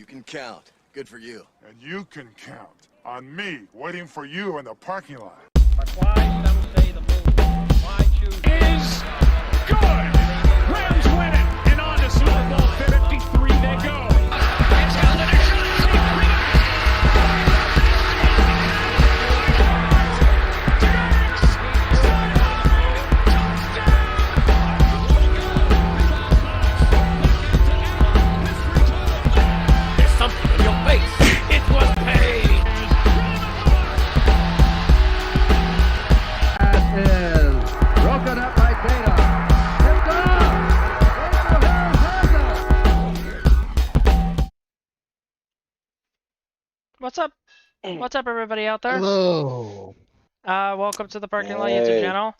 can count. Good for you. And you can count on me waiting for you in the parking lot. But why, some say the move. Why choose Is good. Rams win it. And on to Super Bowl 53 they go. There's something in your face. It was paid. That is broken up by Data. What's up? What's up, everybody out there? Hello. Welcome to the Parking Lot YouTube channel.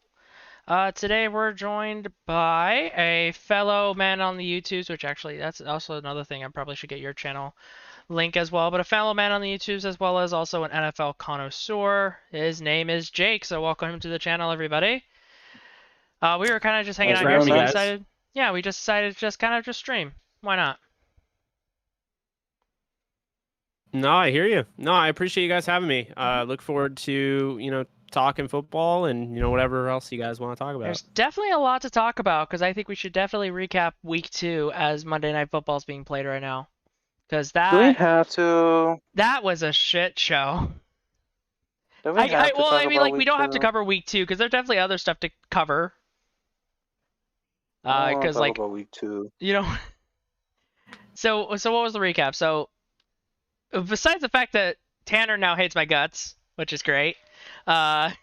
Today we're joined by a fellow man on the YouTubes, which actually that's also another thing. I probably should get your channel link as well. But a fellow man on the YouTubes as well as also an NFL connoisseur. His name is Jake. So welcome to the channel, everybody. We were kind of just hanging out here, so we decided. Yeah, we just decided to just stream. Why not? No, I hear you. No, I appreciate you guys having me. Look forward to, talking football and, whatever else you guys want to talk about. There's definitely a lot to talk about because I think we should definitely recap week 2 as Monday Night Football is being played right now. Because Do we have to? that was a shit show. Do we have to Well, talk I mean, about like, we week don't have to two? cover week 2 because there's definitely other stuff to cover. I wanna Because, talk like, about week 2. So what was the recap? So, besides the fact that Tanner now hates my guts, which is great, And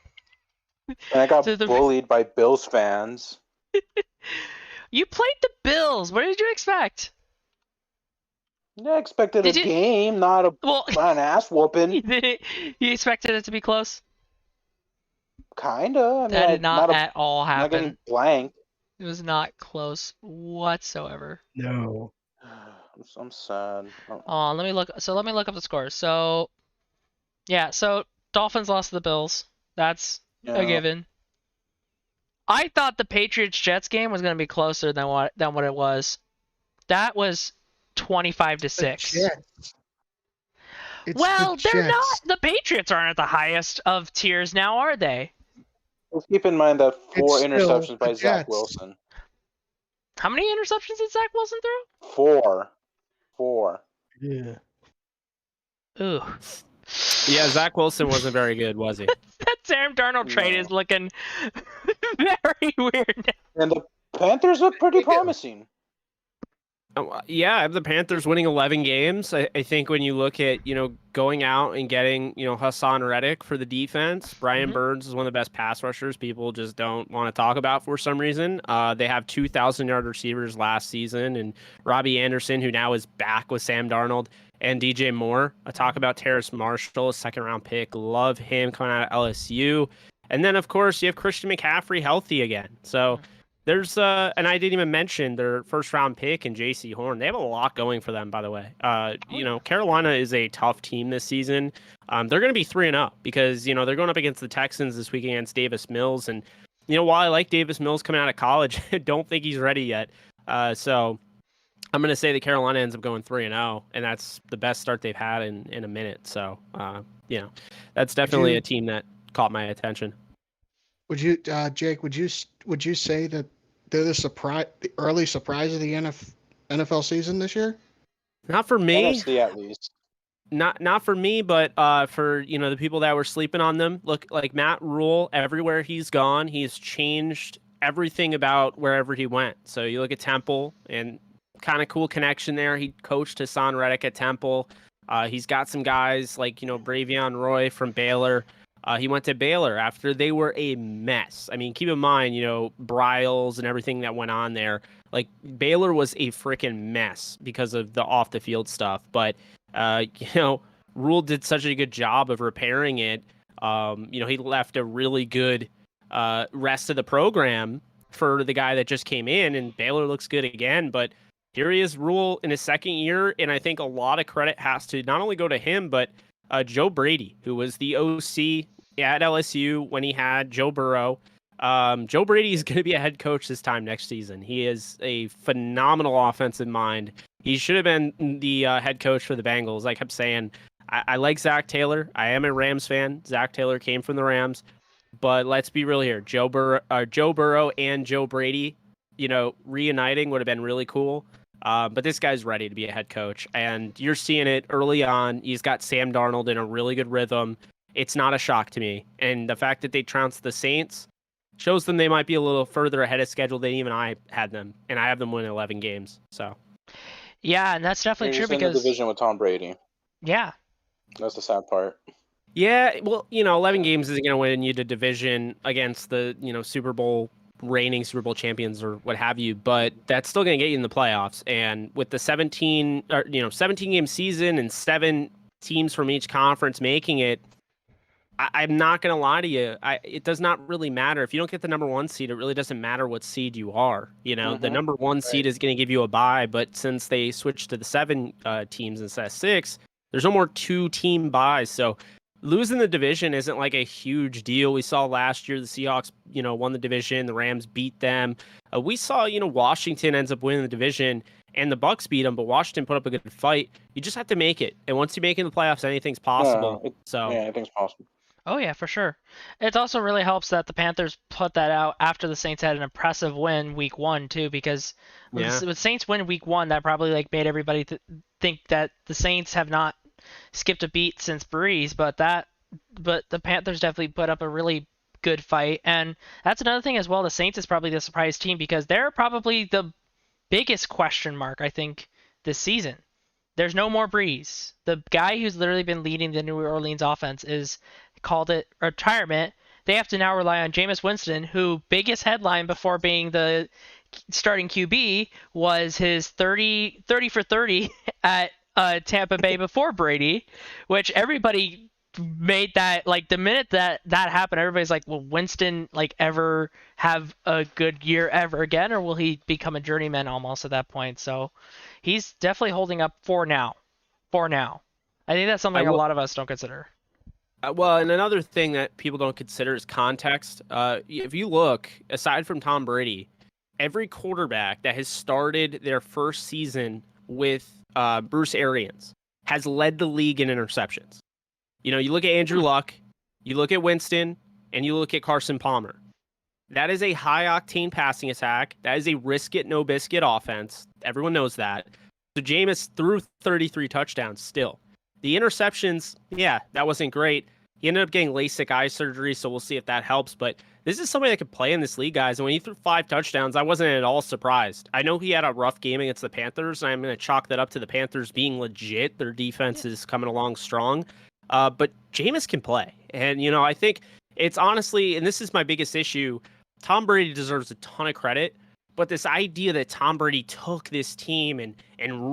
I got So the- bullied by Bills fans. you played the Bills. What did you expect? I expected Did a you- game, not Well, an ass whooping. you expected it to be close? Kinda. I mean, That did not not at all not getting happen. blank. It was not close whatsoever. No. I'm sad. Let me look. So let me look up the scores. So, yeah. So Dolphins lost to the Bills. That's a Yeah. given. I thought the Patriots Jets game was going to be closer than what it was. That was 25-6. Jets. It's Well, the they're not. Jets. The Patriots aren't at the highest of tiers now, are they? Let's keep in mind that 4 It's still interceptions by the Zach Jets. Wilson. How many interceptions did Zach Wilson 4. Yeah. throw? Ooh. Yeah, Zach Wilson wasn't very good, was he? That Sam Darnold trade No. is looking very weird. And the Panthers look pretty promising. Yeah, the Panthers winning 11 games. I think when you look at, going out and getting, Hassan Reddick for the defense, Brian Burns is one of the best pass rushers people just don't want to talk about for some reason. They have 2,000-yard receivers last season, and Robbie Anderson, who now is back with Sam Darnold, and DJ Moore. I talk about Terrace Marshall, a second-round pick. Love him coming out of LSU. And then, of course, you have Christian McCaffrey healthy again. So there's, and I didn't even mention their first-round pick and J.C. Horn. They have a lot going for them, by the way. Carolina is a tough team this season. They're going to be 3-0 because, they're going up against the Texans this week against Davis Mills. And, while I like Davis Mills coming out of college, I don't think he's ready yet. So I'm going to say that Carolina ends up going 3-0, and that's the best start they've had in a minute. So, that's definitely a team that caught my attention. Would you, Jake? Would you say that they're the early surprise of the NFL season this year? Not for me. NFC at least. Not for me, but for the people that were sleeping on them. Look, like Matt Rule, everywhere he's gone, he's changed everything about wherever he went. So you look at Temple, and kind of cool connection there. He coached Hassan Reddick at Temple. He's got some guys like Bravion Roy from Baylor. He went to Baylor after they were a mess. I mean, keep in mind, Bryles and everything that went on there. Like, Baylor was a freaking mess because of the off-the-field stuff. But, Rule did such a good job of repairing it. He left a really good rest of the program for the guy that just came in, and Baylor looks good again. But here he is, Rule, in his second year, and I think a lot of credit has to not only go to him, but Joe Brady, who was the OC at LSU when he had Joe Burrow. Joe Brady is going to be a head coach this time next season. He is a phenomenal offensive mind. He should have been the head coach for the Bengals. I kept saying, I like Zach Taylor. I am a Rams fan. Zach Taylor came from the Rams. But let's be real here. Joe Burrow and Joe Brady, reuniting would have been really cool. But this guy's ready to be a head coach. And you're seeing it early on. He's got Sam Darnold in a really good rhythm. It's not a shock to me. And the fact that they trounced the Saints shows them they might be a little further ahead of schedule than even I had them. And I have them win 11 games. So. Yeah, and that's definitely true He's in because the division with Tom Brady. Yeah. That's the sad part. Yeah, well, 11 games isn't going to win you the division against the, reigning Super Bowl champions or what have you, but that's still going to get you in the playoffs. And with the 17 game season and 7 teams from each conference making it, I'm not going to lie to you. It does not really matter. If you don't get the number 1 seed, it really doesn't matter what seed you are. The number 1 seed is going to give you a bye, but since they switched to the 7 teams instead of 6, there's no more 2-team buys. So losing the division isn't like a huge deal. We saw last year the Seahawks, won the division. The Rams beat them. We saw, Washington ends up winning the division, and the Bucs beat them, but Washington put up a good fight. You just have to make it, and once you make it in the playoffs, anything's possible. Yeah, anything's possible. Oh yeah, for sure. It also really helps that the Panthers put that out after the Saints had an impressive win week 1 too, because with Saints win week 1, that probably made everybody think that the Saints have not skipped a beat since Breeze, but the Panthers definitely put up a really good fight. And that's another thing as well. The Saints is probably the surprise team because they're probably the biggest question mark, I think, this season. There's no more Breeze. The guy who's literally been leading the New Orleans offense is called it retirement. They have to now rely on Jameis Winston, who biggest headline before being the starting QB was his 30 for 30 at Tampa Bay before Brady, which everybody made that, the minute that happened, everybody's like, will Winston ever have a good year ever again, or will he become a journeyman almost at that point? So he's definitely holding up for now. I think that's something a lot of us don't consider. Well, and another thing that people don't consider is context. If you look, aside from Tom Brady, every quarterback that has started their first season with Bruce Arians has led the league in interceptions. You look at Andrew Luck, you look at Winston, and you look at Carson Palmer. That is a high-octane passing attack. That is a risk-it, no-biscuit offense. Everyone knows that. So Jameis threw 33 touchdowns still. The interceptions, yeah, that wasn't great. He ended up getting LASIK eye surgery, so we'll see if that helps. But this is somebody that could play in this league, guys. And when he threw 5 touchdowns, I wasn't at all surprised. I know he had a rough game against the Panthers, and I'm going to chalk that up to the Panthers being legit. Their defense is coming along strong. But Jameis can play. And, I think it's honestly, and this is my biggest issue, Tom Brady deserves a ton of credit. But this idea that Tom Brady took this team and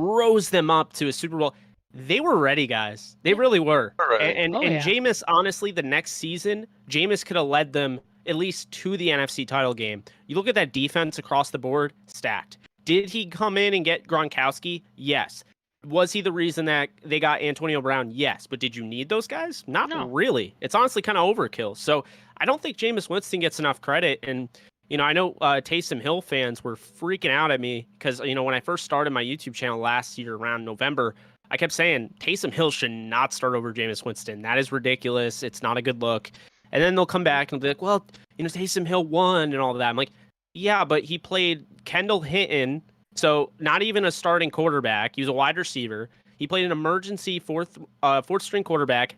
rose them up to a Super Bowl, they were ready, guys. They really were. And Jameis, honestly, the next season, Jameis could have led them at least to the NFC title game. You look at that defense across the board, stacked. Did he come in and get Gronkowski? Yes. Was he the reason that they got Antonio Brown? Yes. But did you need those guys? Not really. It's honestly kind of overkill. So I don't think Jameis Winston gets enough credit. And, I know Taysom Hill fans were freaking out at me because, when I first started my YouTube channel last year around November, I kept saying Taysom Hill should not start over Jameis Winston. That is ridiculous. It's not a good look. And then they'll come back and be like, well, Taysom Hill won and all of that. I'm like, yeah, but he played Kendall Hinton, so not even a starting quarterback. He was a wide receiver. He played an emergency fourth string quarterback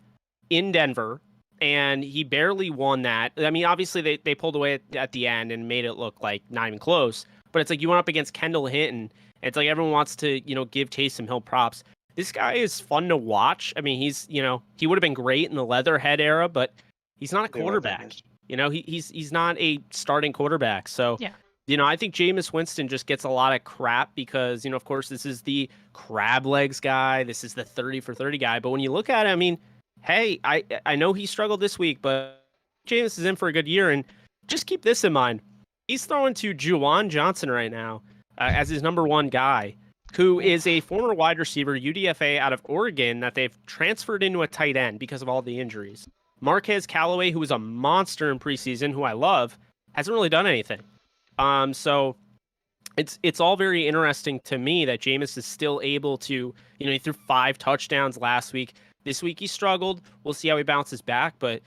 in Denver, and he barely won that. I mean, obviously they pulled away at the end and made it look like not even close. But it's like you went up against Kendall Hinton. It's like everyone wants to, give Taysom Hill props. This guy is fun to watch. I mean, he's, he would have been great in the Leatherhead era, but he's not a quarterback. He's not a starting quarterback. So, I think Jameis Winston just gets a lot of crap because, of course, this is the crab legs guy. This is the 30 for 30 guy. But when you look at it, I mean, hey, I know he struggled this week, but Jameis is in for a good year. And just keep this in mind. He's throwing to Juwan Johnson right now as his number 1 guy, who is a former wide receiver, UDFA out of Oregon, that they've transferred into a tight end because of all the injuries. Marquez Callaway, who was a monster in preseason, who I love, hasn't really done anything. So it's all very interesting to me that Jameis is still able to, he threw 5 touchdowns last week. This week he struggled. We'll see how he bounces back. But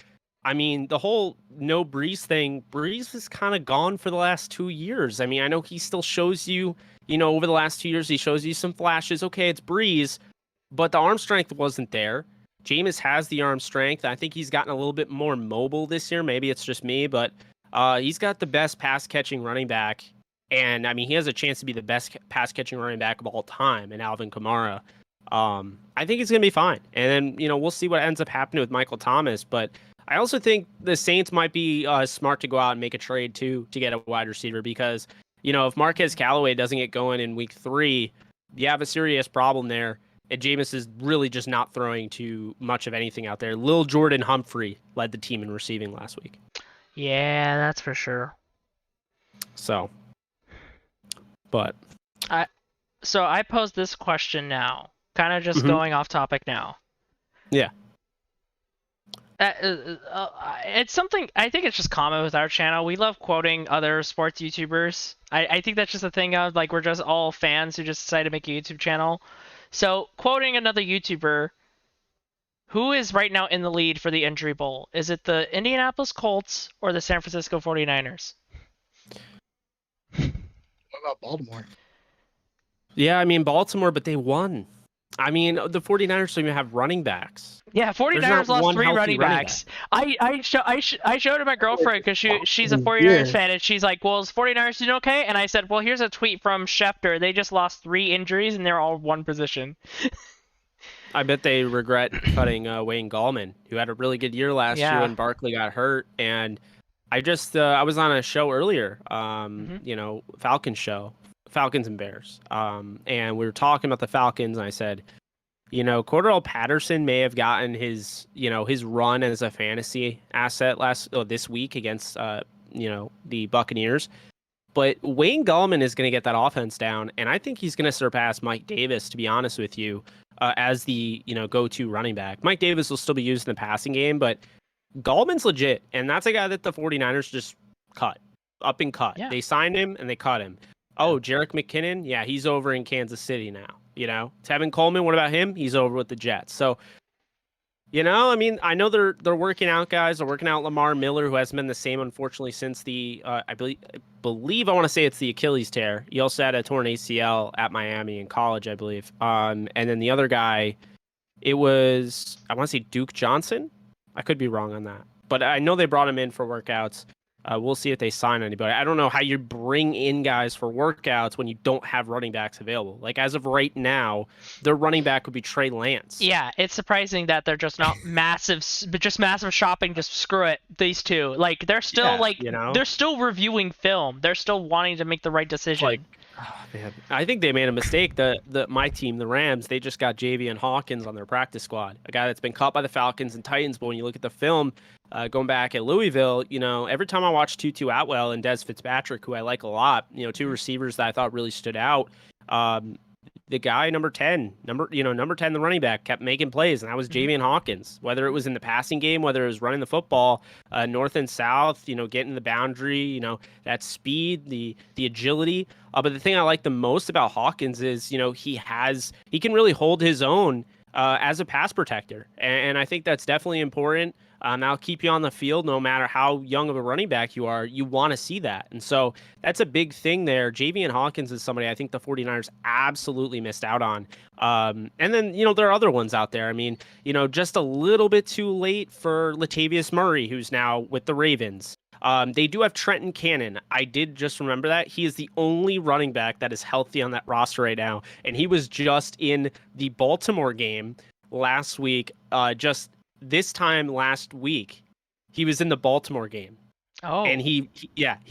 I mean, the whole no Brees thing, Brees was kind of gone for the last 2 years. I mean, I know he still shows you, over the last 2 years, he shows you some flashes. Okay, it's Brees, but the arm strength wasn't there. Jameis has the arm strength. I think he's gotten a little bit more mobile this year. Maybe it's just me, but he's got the best pass-catching running back. And, I mean, he has a chance to be the best pass-catching running back of all time in Alvin Kamara. I think he's going to be fine. And then, we'll see what ends up happening with Michael Thomas. But I also think the Saints might be smart to go out and make a trade, too, to get a wide receiver. Because, if Marquez Callaway doesn't get going in week 3, you have a serious problem there. And Jameis is really just not throwing too much of anything out there. Lil Jordan Humphrey led the team in receiving last week. Yeah, that's for sure. So, but So I pose this question now, kind of just going off topic now. Yeah. It's something, I think it's just common with our channel. We love quoting other sports YouTubers. I think that's just a thing of, like, we're just all fans who just decided to make a YouTube channel. So, quoting another YouTuber, who is right now in the lead for the Injury Bowl? Is it the Indianapolis Colts or the San Francisco 49ers? What about Baltimore? Yeah, I mean, Baltimore, but they won. I mean, the 49ers don't even have running backs. Yeah, 49ers lost 3 running backs. I showed it my girlfriend because she's a 49ers fan, and she's like, well, is 49ers doing okay? And I said, well, here's a tweet from Schefter. They just lost 3 injuries, and they're all one position. I bet they regret cutting Wayne Gallman, who had a really good year last year when Barkley got hurt. And I just I was on a show earlier, Falcons show, Falcons and Bears, and we were talking about the Falcons, and I said, Cordarrelle Patterson may have gotten his run as a fantasy asset this week against the Buccaneers, but Wayne Gallman is going to get that offense down, and I think he's going to surpass Mike Davis, to be honest with you, as the go-to running back. Mike Davis will still be used in the passing game, but Gallman's legit, and that's a guy that the 49ers just cut. Yeah. They signed him and they cut him. Oh, Jerick McKinnon, yeah, he's over in Kansas City now. Tevin Coleman, what about him? He's over with the Jets. So, I mean, I know they're working out guys. They're working out Lamar Miller, who hasn't been the same, unfortunately, since the I believe I want to say it's the Achilles tear. He also had a torn ACL at Miami in college, I believe. And then the other guy, it was, I want to say Duke Johnson. I could be wrong on that, but I know they brought him in for workouts. We'll see if they sign anybody. I don't know how you bring in guys for workouts when you don't have running backs available. Like, as of right now, their running back would be Trey Lance. Yeah, it's surprising that they're just not massive shopping. Just screw it, these two. Like, they're still they're still reviewing film. They're still wanting to make the right decision. Oh, man. I think they made a mistake. My team, the Rams, they just got Javian Hawkins on their practice squad, a guy that's been cut by the Falcons and Titans. But when you look at the film, going back at Louisville, every time I watch Tutu Atwell and Des Fitzpatrick, who I like a lot, 2 receivers that I thought really stood out. The guy number 10, the running back, kept making plays, and that was Javian Hawkins. Whether it was in the passing game, whether it was running the football, north and south, getting the boundary, that speed, the agility. But the thing I like the most about Hawkins is, he can really hold his own as a pass protector, and I think that's definitely important. That'll keep you on the field no matter how young of a running back you are. You want to see that. And so that's a big thing there. Javian Hawkins is somebody I think the 49ers absolutely missed out on. And then, there are other ones out there. I mean, just a little bit too late for Latavius Murray, who's now with the Ravens. They do have Trenton Cannon. I did just remember that. He is the only running back that is healthy on that roster right now. And he was just in the Baltimore game last week, this time last week, he was in the Baltimore game. Oh. And he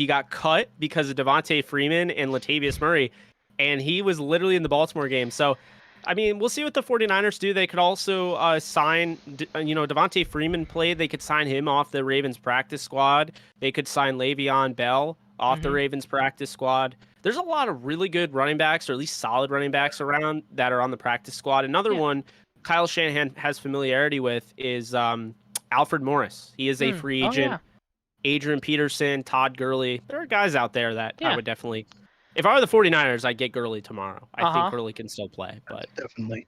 got cut because of Devontae Freeman and Latavius Murray, and he was literally in the Baltimore game. So, I mean, we'll see what the 49ers do. They could also sign, Devontae Freeman played. They could sign him off the Ravens practice squad. They could sign Le'Veon Bell off the Ravens practice squad. There's a lot of really good running backs, or at least solid running backs around that are on the practice squad. Another one Kyle Shanahan has familiarity with is Alfred Morris. He is a free agent. Adrian Peterson, Todd Gurley. There are guys out there that I would definitely If I were the 49ers, I'd get Gurley tomorrow. I Uh-huh. think Gurley can still play, but Definitely.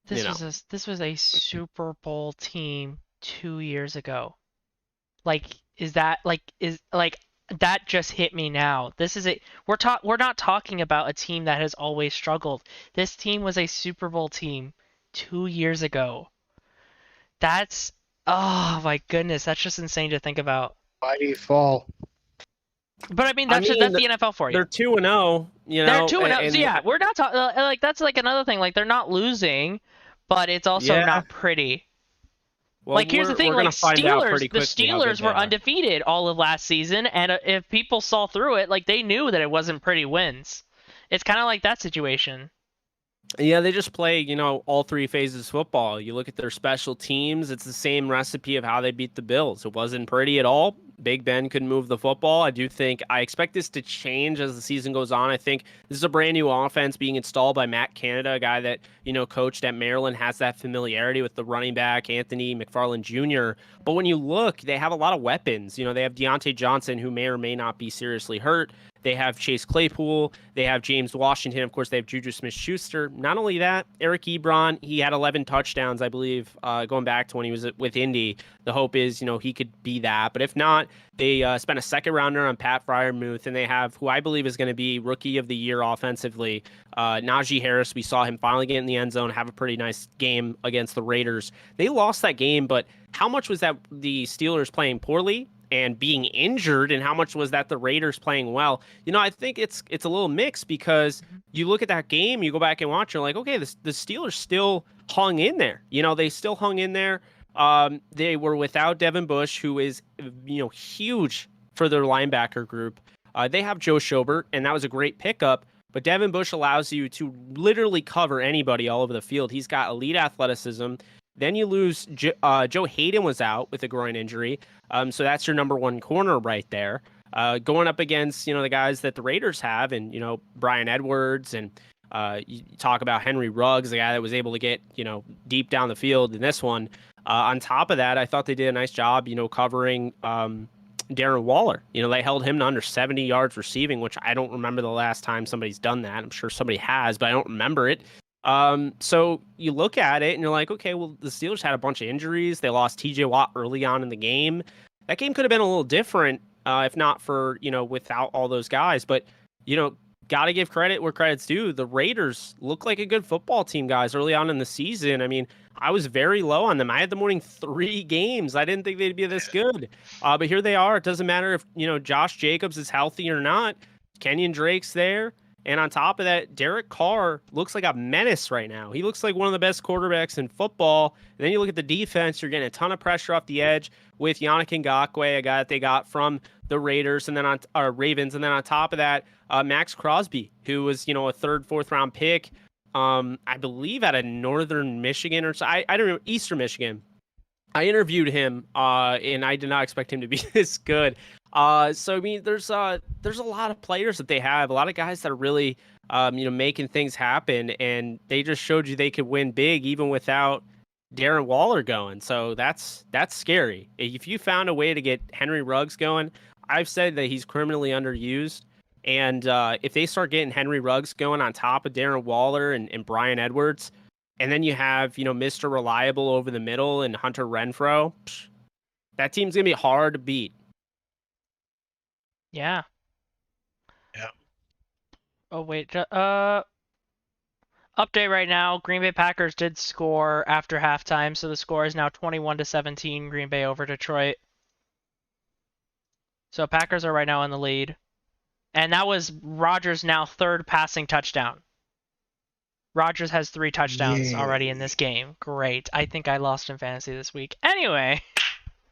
This You was a Super Bowl team 2 years ago. Like, that just hit me now. This is we're not talking about a team that has always struggled. This team was a Super Bowl team 2 years ago. That's, oh my goodness, that's just insane to think about. Why do you fall? But I mean, I that's mean, the NFL for you. they're 2-0. You know, They're 2-0. and- So yeah, we're not talking like that's like another thing. Like they're not losing, but it's also Yeah. not pretty. well, Like here's the thing, we're gonna like find out Steelers, pretty the quickly how good Steelers they were are. undefeated all of last season, and if people saw through it, like they knew that it wasn't pretty wins. It's kind of like that situation. Yeah, they just play, all three phases of football. You look at their special teams, it's the same recipe of how they beat the Bills. It wasn't pretty at all. Big Ben couldn't move the football. I expect this to change as the season goes on. I think this is a brand new offense being installed by Matt Canada, a guy that, coached at Maryland, has that familiarity with the running back, Anthony McFarland Jr. But when you look, they have a lot of weapons. They have Deontay Johnson, who may or may not be seriously hurt. They have Chase Claypool. They have James Washington. Of course, they have Juju Smith-Schuster. Not only that, Eric Ebron, he had 11 touchdowns, I believe, going back to when he was with Indy. The hope is, he could be that. But if not, they spent a second rounder on Pat Freiermuth, and they have who I believe is going to be Rookie of the Year offensively, Najee Harris. We saw him finally get in the end zone, have a pretty nice game against the Raiders. They lost that game, but how much was that the Steelers playing poorly and being injured, and how much was that the Raiders playing well? I think it's a little mixed, because you look at that game, you go back and watch, you're like, okay, the Steelers still hung in there. They still hung in there. They were without Devin Bush, who is, huge for their linebacker group. They have Joe Schobert, and that was a great pickup, but Devin Bush allows you to literally cover anybody all over the field. He's got elite athleticism. Then you lose Joe Hayden was out with a groin injury. So that's your number one corner right there. Going up against, the guys that the Raiders have, and, Brian Edwards, and you talk about Henry Ruggs, the guy that was able to get, deep down the field in this one. On top of that, I thought they did a nice job, covering Darren Waller. They held him to under 70 yards receiving, which I don't remember the last time somebody's done that. I'm sure somebody has, but I don't remember it. So you look at it and you're like, okay, well, the Steelers had a bunch of injuries. They lost TJ Watt early on in the game. That game could have been a little different, if not for, without all those guys. But, got to give credit where credit's due. The Raiders look like a good football team, guys, early on in the season. I mean, I was very low on them. I had them winning 3 games. I didn't think they'd be this good. But here they are. It doesn't matter if, Josh Jacobs is healthy or not. Kenyon Drake's there. And on top of that, Derek Carr looks like a menace right now. He looks like one of the best quarterbacks in football. And then you look at the defense, you're getting a ton of pressure off the edge with Yannick Ngakoue, a guy that they got from the Raiders and then Ravens. And then on top of that, Max Crosby, who was, a 3rd, 4th round pick, I believe out of Northern Michigan or so. I don't know, Eastern Michigan. I interviewed him, and I did not expect him to be this good. So I mean, there's a lot of players that they have, a lot of guys that are really, making things happen, and they just showed you they could win big even without Darren Waller going. So that's scary. If you found a way to get Henry Ruggs going, I've said that he's criminally underused. And if they start getting Henry Ruggs going on top of Darren Waller and Brian Edwards, and then you have, Mr. Reliable over the middle and Hunter Renfrow, that team's going to be hard to beat. Yeah. Yeah. Oh wait, update right now. Green Bay Packers did score after halftime, so the score is now 21-17 Green Bay over Detroit. So Packers are right now in the lead. And that was Rodgers' now 3rd passing touchdown. Rodgers has 3 touchdowns already in this game. Great. I think I lost in fantasy this week. Anyway.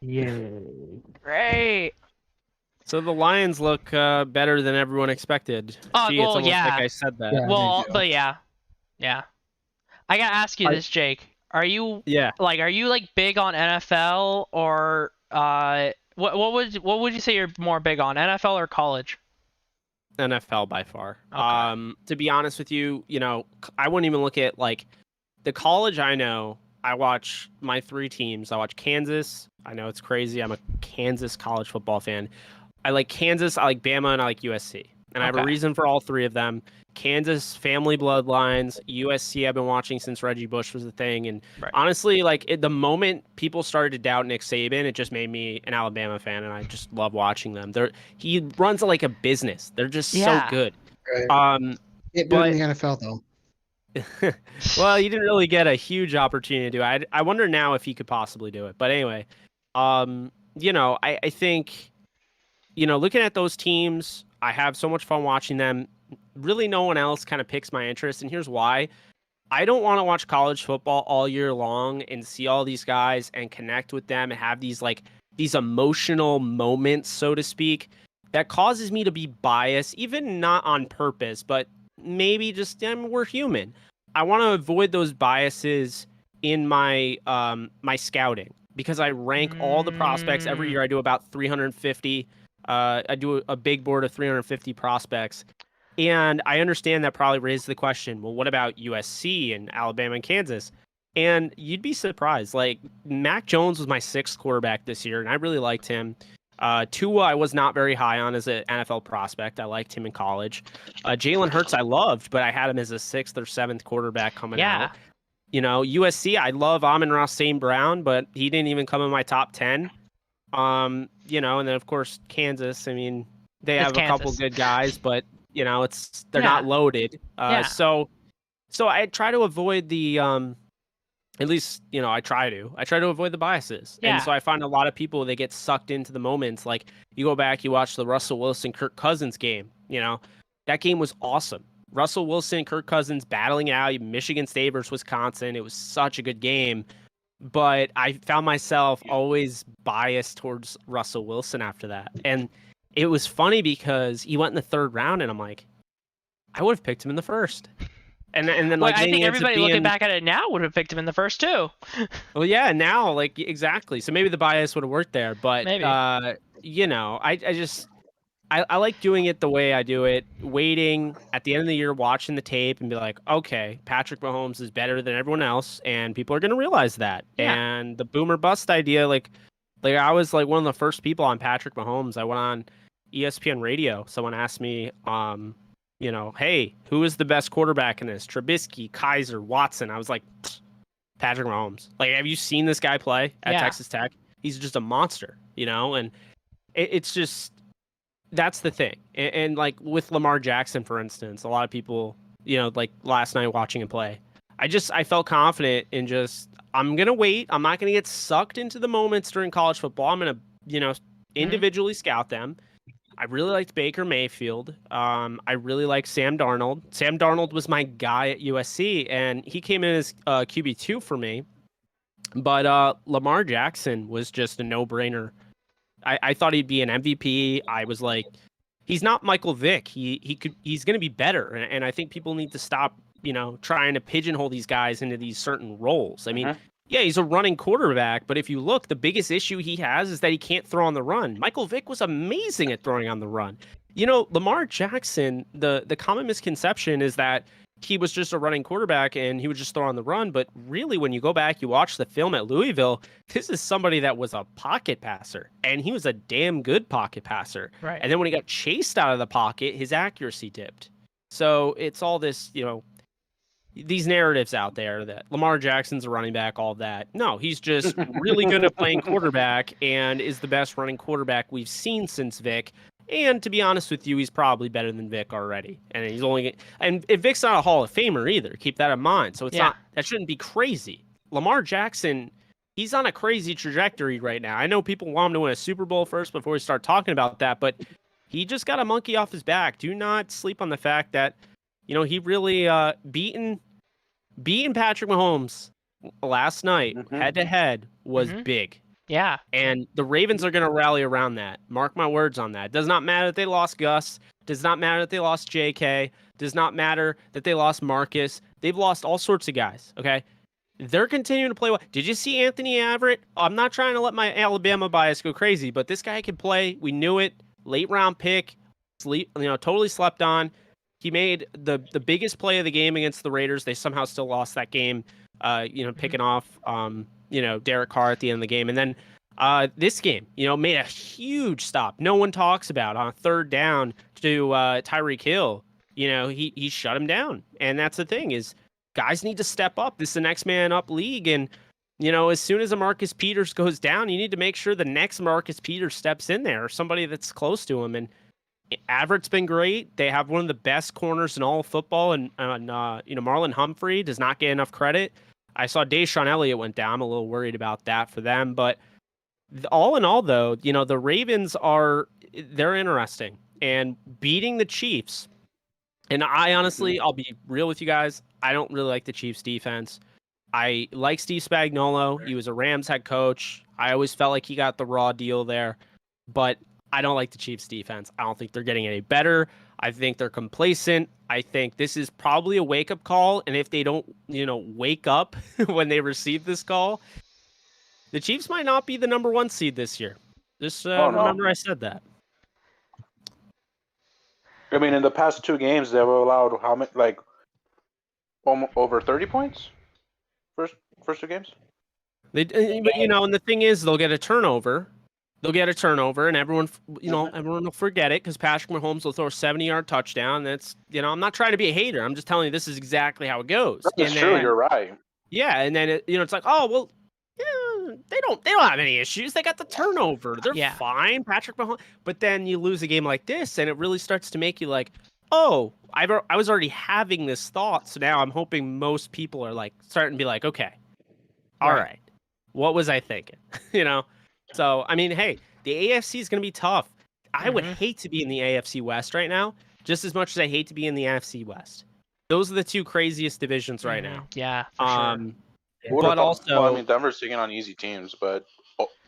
Yay. Great. So the Lions look better than everyone expected. Oh, Gee, well, it's almost yeah. like I said that. Yeah. Well, they do. but yeah. I gotta ask you this, Jake. Are you big on NFL, or what would you say you're more big on, NFL or college? NFL by far. Okay. To be honest with you, I wouldn't even look at the college. I know I watch my 3 teams. I watch Kansas. I know it's crazy. I'm a Kansas college football fan. I like Kansas, I like Bama, and I like USC. And I have a Okay. reason for all three of them. Kansas, family bloodlines. USC, I've been watching since Reggie Bush was the thing. And Right. honestly, like the moment people started to doubt Nick Saban, it just made me an Alabama fan, and I just love watching them. He runs like a business. They're just Yeah. so good. Right. Um, Can't do it in the NFL though. well, you didn't really get a huge opportunity to do it. I wonder now if he could possibly do it. But anyway, I think, looking at those teams, I have so much fun watching them. Really, no one else kind of picks my interest. And here's why. I don't want to watch college football all year long and see all these guys and connect with them and have these emotional moments, so to speak, that causes me to be biased, even not on purpose, but maybe just we're human. I want to avoid those biases in my my scouting because I rank all the prospects every year. I do about 350. I do a big board of 350 prospects. And I understand that probably raises the question, well, what about USC and Alabama and Kansas? And you'd be surprised. Like, Mac Jones was my 6th quarterback this year, and I really liked him. Tua, I was not very high on as an NFL prospect. I liked him in college. Jalen Hurts, I loved, but I had him as a 6th or 7th quarterback coming out. USC, I love Amon-Ra St. Brown, but he didn't even come in my top 10. And then, of course, Kansas. I mean, they have a couple good guys, but they're not loaded. So I try to avoid the at least I try to avoid the biases. And so I find a lot of people, they get sucked into the moments. Like, you go back, you watch the Russell Wilson Kirk Cousins game. That game was awesome. Russell Wilson, Kirk Cousins battling out Michigan State versus Wisconsin. It was such a good game. But I found myself always biased towards Russell Wilson after that. And it was funny because he went in the 3rd round, and I'm like, I would have picked him in the 1st. And then I think everybody looking back at it now would have picked him in the 1st too. Well, yeah, now exactly. So maybe the bias would have worked there, but maybe. I like doing it the way I do it, waiting at the end of the year, watching the tape, and be like, okay, Patrick Mahomes is better than everyone else, and people are going to realize that. Yeah. And the boomer bust idea, like I was like one of the first people on Patrick Mahomes. I went on ESPN radio. Someone asked me, hey, who is the best quarterback in this? Trubisky, Kaiser, Watson. I was like, Patrick Mahomes. Like, have you seen this guy play at Texas Tech? He's just a monster, and it's just, that's the thing. And like with Lamar Jackson, for instance, a lot of people, like last night watching him play, I felt confident in I'm going to wait. I'm not going to get sucked into the moments during college football. I'm going to, individually scout them. I really liked Baker Mayfield. I really liked Sam Darnold. Sam Darnold was my guy at USC, and he came in as QB2 for me. But Lamar Jackson was just a no-brainer. I thought he'd be an MVP. I was like, he's not Michael Vick. He's going to be better, and I think people need to stop, trying to pigeonhole these guys into these certain roles. I mean, yeah, he's a running quarterback, but if you look, the biggest issue he has is that he can't throw on the run. Michael Vick was amazing at throwing on the run. Lamar Jackson, the common misconception is that he was just a running quarterback and he would just throw on the run. But really, when you go back, you watch the film at Louisville, this is somebody that was a pocket passer, and he was a damn good pocket passer. Right. And then when he got chased out of the pocket, his accuracy dipped. So it's all this, these narratives out there that Lamar Jackson's a running back, all that. No, he's just really good at playing quarterback and is the best running quarterback we've seen since Vic. And to be honest with you, he's probably better than Vic already. And Vic's not a Hall of Famer either. Keep that in mind. So that shouldn't be crazy. Lamar Jackson, he's on a crazy trajectory right now. I know people want him to win a Super Bowl first before we start talking about that, but he just got a monkey off his back. Do not sleep on the fact that, he really beaten Patrick Mahomes last night head to head was big. Yeah. And the Ravens are going to rally around that. Mark my words on that. It does not matter that they lost Gus. Does not matter that they lost JK. Does not matter that they lost Marcus. They've lost all sorts of guys. Okay. They're continuing to play well. Did you see Anthony Averett? I'm not trying to let my Alabama bias go crazy, but this guy can play. We knew it. Late round pick. Totally slept on. He made the biggest play of the game against the Raiders. They somehow still lost that game, picking off, Derek Carr at the end of the game. And then This game, made a huge stop. No one talks about on 3rd down to Tyreek Hill. He shut him down. And that's the thing is guys need to step up. This is the next man up league. And, as soon as a Marcus Peters goes down, you need to make sure the next Marcus Peters steps in there or somebody that's close to him. And Everett's been great. They have one of the best corners in all of football. And, Marlon Humphrey does not get enough credit. I saw Deshaun Elliott went down. I'm a little worried about that for them. But all in all, though, the Ravens they're interesting. And beating the Chiefs, and I honestly, I'll be real with you guys, I don't really like the Chiefs defense. I like Steve Spagnuolo. He was a Rams head coach. I always felt like he got the raw deal there. But I don't like the Chiefs defense. I don't think they're getting any better. I think they're complacent. I think this is probably a wake-up call. And if they don't, wake up when they receive this call, the Chiefs might not be the number 1 seed this year. Just remember I said that. I mean, in the past 2 games, they were allowed how many, over 30 points? First 2 games? But and the thing is, they'll get a turnover. And everyone will forget it because Patrick Mahomes will throw a 70-yard touchdown. That's, I'm not trying to be a hater. I'm just telling you this is exactly how it goes. That's true. You're right. Yeah, and then it's like, oh well, yeah, they don't have any issues. They got the turnover. They're fine, Patrick Mahomes. But then you lose a game like this, and it really starts to make you like, oh, I was already having this thought, so now I'm hoping most people are like starting to be like, okay, all right, what was I thinking? So I mean, hey, the AFC is going to be tough. I would hate to be in the AFC West right now, just as much as I hate to be in the NFC West. Those are the 2 craziest divisions right now. Yeah, for sure. But also, Denver's taking on easy teams, but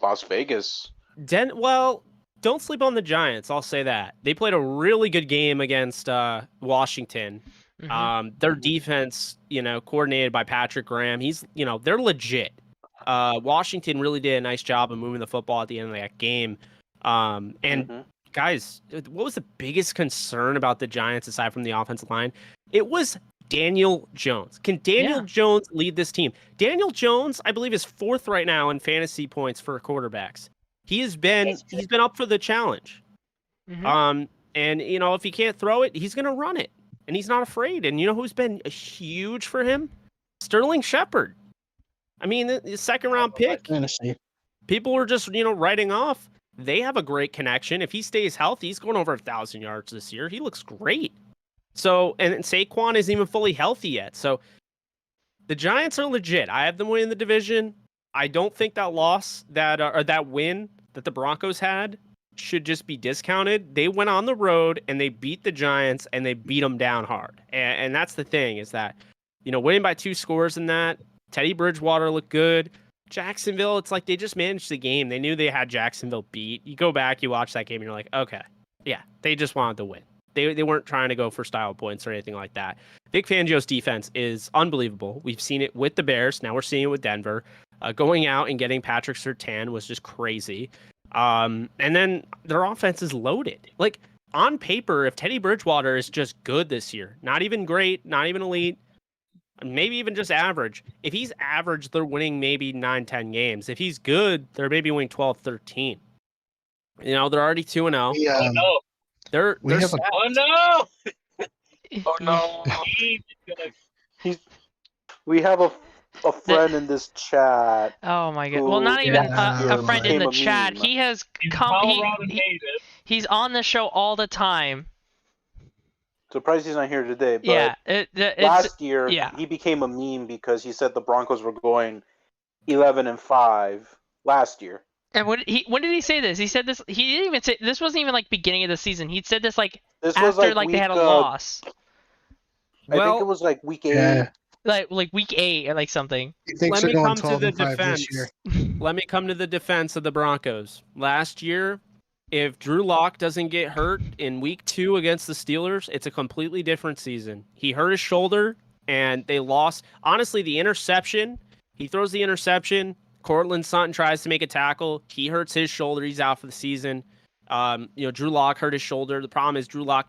Las Vegas. Don't sleep on the Giants. I'll say that they played a really good game against Washington. Their defense, coordinated by Patrick Graham. They're legit. Washington really did a nice job of moving the football at the end of that game. Guys, what was the biggest concern about the Giants aside from the offensive line? It was Daniel Jones. Can Daniel Jones lead this team? Daniel Jones, I believe, is 4th right now in fantasy points for quarterbacks. He's been up for the challenge. And if he can't throw it, he's gonna run it, and he's not afraid. And who's been huge for him? Sterling Shepard. I mean, the 2nd-round pick. Fantasy. People were just writing off. They have a great connection. If he stays healthy, he's going over 1,000 yards this year. He looks great. So, and Saquon isn't even fully healthy yet. So, the Giants are legit. I have them winning the division. I don't think that that win that the Broncos had should just be discounted. They went on the road and they beat the Giants and they beat them down hard. And that's the thing is that, winning by 2 scores in that, Teddy Bridgewater looked good. Jacksonville, it's like they just managed the game. They knew they had Jacksonville beat. You go back, you watch that game, and you're like, okay, yeah, they just wanted to win. They weren't trying to go for style points or anything like that. Vic Fangio's defense is unbelievable. We've seen it with the Bears. Now we're seeing it with Denver. Going out and getting Patrick Surtain was just crazy. And then their offense is loaded. Like, on paper, if Teddy Bridgewater is just good this year, not even great, not even elite, maybe even just average. If he's average, they're winning maybe 9-10 games. If he's good, they're maybe winning 12-13. They're already 2-0. Oh no! They're Oh no! Oh no! We have a friend in this chat. Oh my god! Well, not even a friend in the chat. He has come. He's on the show all the time. Surprised he's not here today. But yeah, last year he became a meme because he said the Broncos were going 11-5 last year. And when did he say this? He said this. He didn't even say this. Wasn't even like beginning of the season. He said this this after was they had a loss. I think it was like week 8. Yeah. Like week 8 or like something. Let me come to the defense. Let me come to the defense of the Broncos. Last year, if Drew Lock doesn't get hurt in week 2 against the Steelers, it's a completely different season. He hurt his shoulder and they lost. Honestly, the interception, he throws the interception. Cortland Sutton tries to make a tackle. He hurts his shoulder. He's out for the season. Drew Lock hurt his shoulder. The problem is Drew Lock